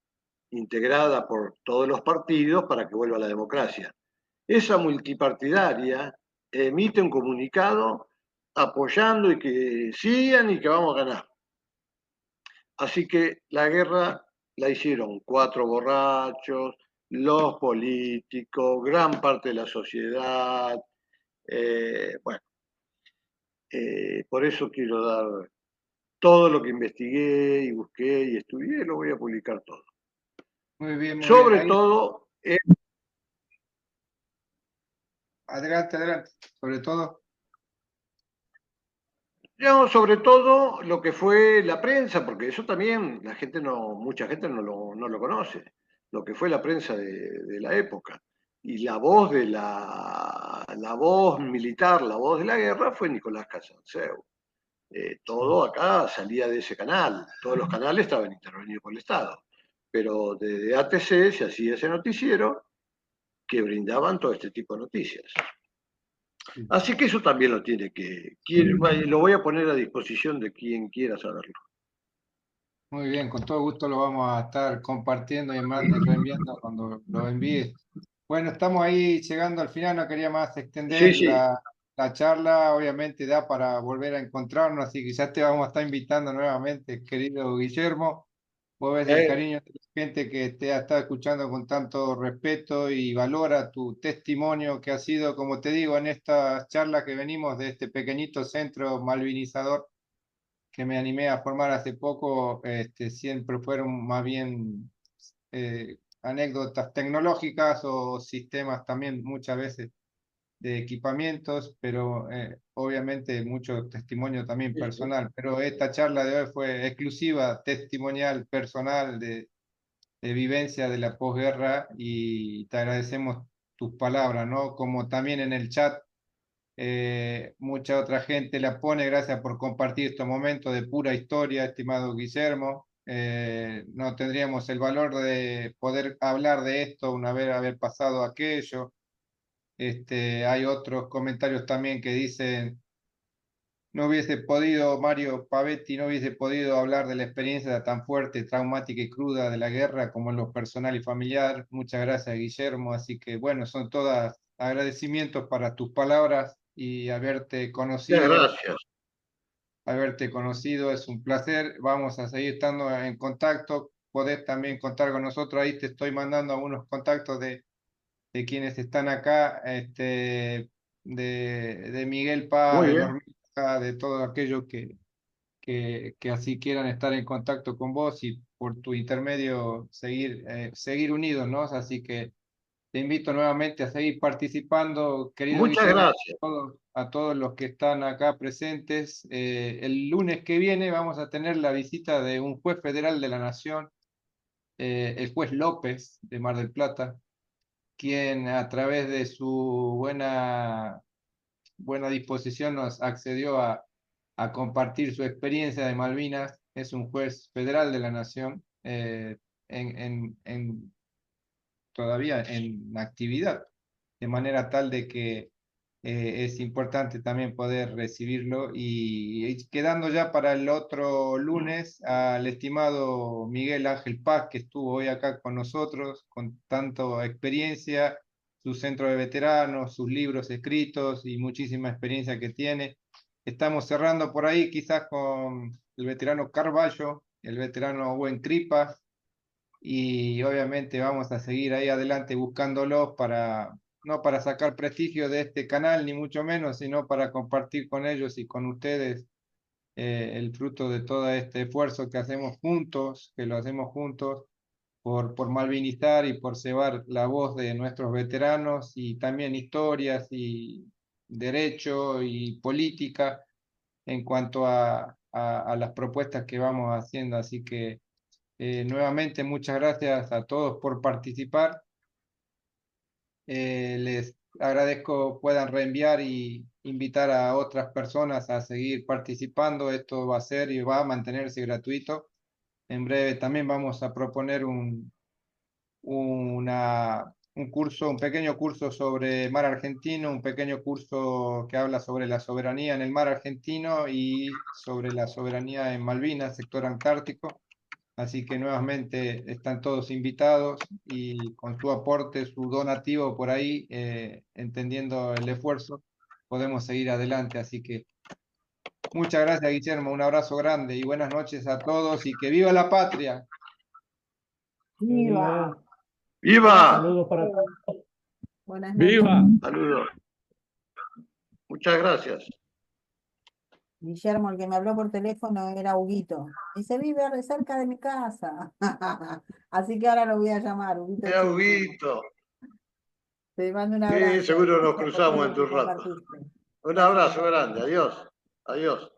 integrada por todos los partidos para que vuelva la democracia. Esa multipartidaria emite un comunicado apoyando y que sigan y que vamos a ganar. Así que la guerra la hicieron 4 borrachos, los políticos, gran parte de la sociedad. Bueno, por eso quiero dar todo lo que investigué y busqué y estudié, lo voy a publicar todo. Muy bien, muy bien. Sobre Ahí, todo, adelante, adelante. Sobre todo, sobre todo lo que fue la prensa, porque eso también la gente no, mucha gente no lo conoce, lo que fue la prensa de la época. Y la voz de la voz militar, la voz de la guerra fue Nicolás Casanseu. Todo acá salía de ese canal, todos los canales estaban intervenidos por el Estado, pero desde ATC se hacía ese noticiero que brindaban todo este tipo de noticias. Así que eso también lo tiene lo voy a poner a disposición de quien quiera saberlo. muy bien, con todo gusto lo vamos a estar compartiendo y reenviando cuando lo envíes. Bueno, estamos ahí llegando al final, no quería más Sí, extender sí. la charla, obviamente da para volver a encontrarnos, así que ya te vamos a estar invitando nuevamente, querido Guillermo. Vos ves el cariño de la gente que te ha estado escuchando con tanto respeto y valora tu testimonio que ha sido, como te digo, en estas charlas que venimos de este pequeñito centro malvinizador que me animé a formar hace poco, siempre fueron más bien anécdotas tecnológicas o sistemas también muchas veces de equipamientos, pero obviamente mucho testimonio también personal. Pero esta charla de hoy fue exclusiva, testimonial, personal, de vivencia de la posguerra y te agradecemos tus palabras, ¿no? Como también en el chat mucha otra gente la pone. Gracias por compartir estos momentos de pura historia, estimado Guillermo. No tendríamos el valor de poder hablar de esto una vez haber pasado aquello. Hay otros comentarios también que dicen, no hubiese podido, Mario Pavetti no hubiese podido hablar de la experiencia tan fuerte, traumática y cruda de la guerra como en lo personal y familiar. Muchas gracias, Guillermo. Así que bueno, son todas agradecimientos para tus palabras y haberte Muchas conocido. gracias. Haberte conocido es un placer. Vamos a seguir estando en contacto. Podés también contar con nosotros. Ahí te estoy mandando algunos contactos de quienes están acá. de Miguel Paz, Muy de bien. Normita, de todos aquellos que así quieran estar en contacto con vos y por tu intermedio seguir unidos, ¿no? Así que te invito nuevamente a seguir participando, querido Muchas Guillermo, gracias. a todos los que están acá presentes. El lunes que viene vamos a tener la visita de un juez federal de la Nación, el juez López de Mar del Plata, quien a través de su buena disposición nos accedió a compartir su experiencia de Malvinas. Es un juez federal de la Nación, todavía en actividad, de manera tal de que es importante también poder recibirlo y quedando ya para el otro lunes al estimado Miguel Ángel Paz, que estuvo hoy acá con nosotros, con tanta experiencia, su centro de veteranos, sus libros escritos y muchísima experiencia que tiene. Estamos cerrando por ahí quizás con el veterano Carballo, el veterano Buen Cripa, y obviamente vamos a seguir ahí adelante buscándolos no para sacar prestigio de este canal, ni mucho menos, sino para compartir con ellos y con ustedes el fruto de todo este esfuerzo que hacemos juntos, que lo hacemos juntos por malvinizar y por cebar la voz de nuestros veteranos y también historias y derecho y política en cuanto a las propuestas que vamos haciendo. Así que nuevamente, muchas gracias a todos por participar. Les agradezco puedan reenviar y invitar a otras personas a seguir participando. Esto va a ser y va a mantenerse gratuito. En breve también vamos a proponer un curso, un pequeño curso sobre mar argentino, un pequeño curso que habla sobre la soberanía en el mar argentino y sobre la soberanía en Malvinas, sector antártico. Así que nuevamente están todos invitados y con su aporte, su donativo por ahí, entendiendo el esfuerzo, podemos seguir adelante. Así que muchas gracias, Guillermo. Un abrazo grande y buenas noches a todos y que viva la patria. Viva. ¡Viva! Saludos para todos. Buenas noches. ¡Viva! Saludos. Muchas gracias. Guillermo, el que me habló por teléfono era Huguito. Dice, vive cerca de mi casa. Así que ahora lo voy a llamar, Huguito Era Chinchilla. Huguito. Te mando un Sí, abrazo. seguro nos Gracias por todo cruzamos en lo que tu rato. compartiste. Un Gracias, abrazo Guillermo. grande. Adiós. Adiós.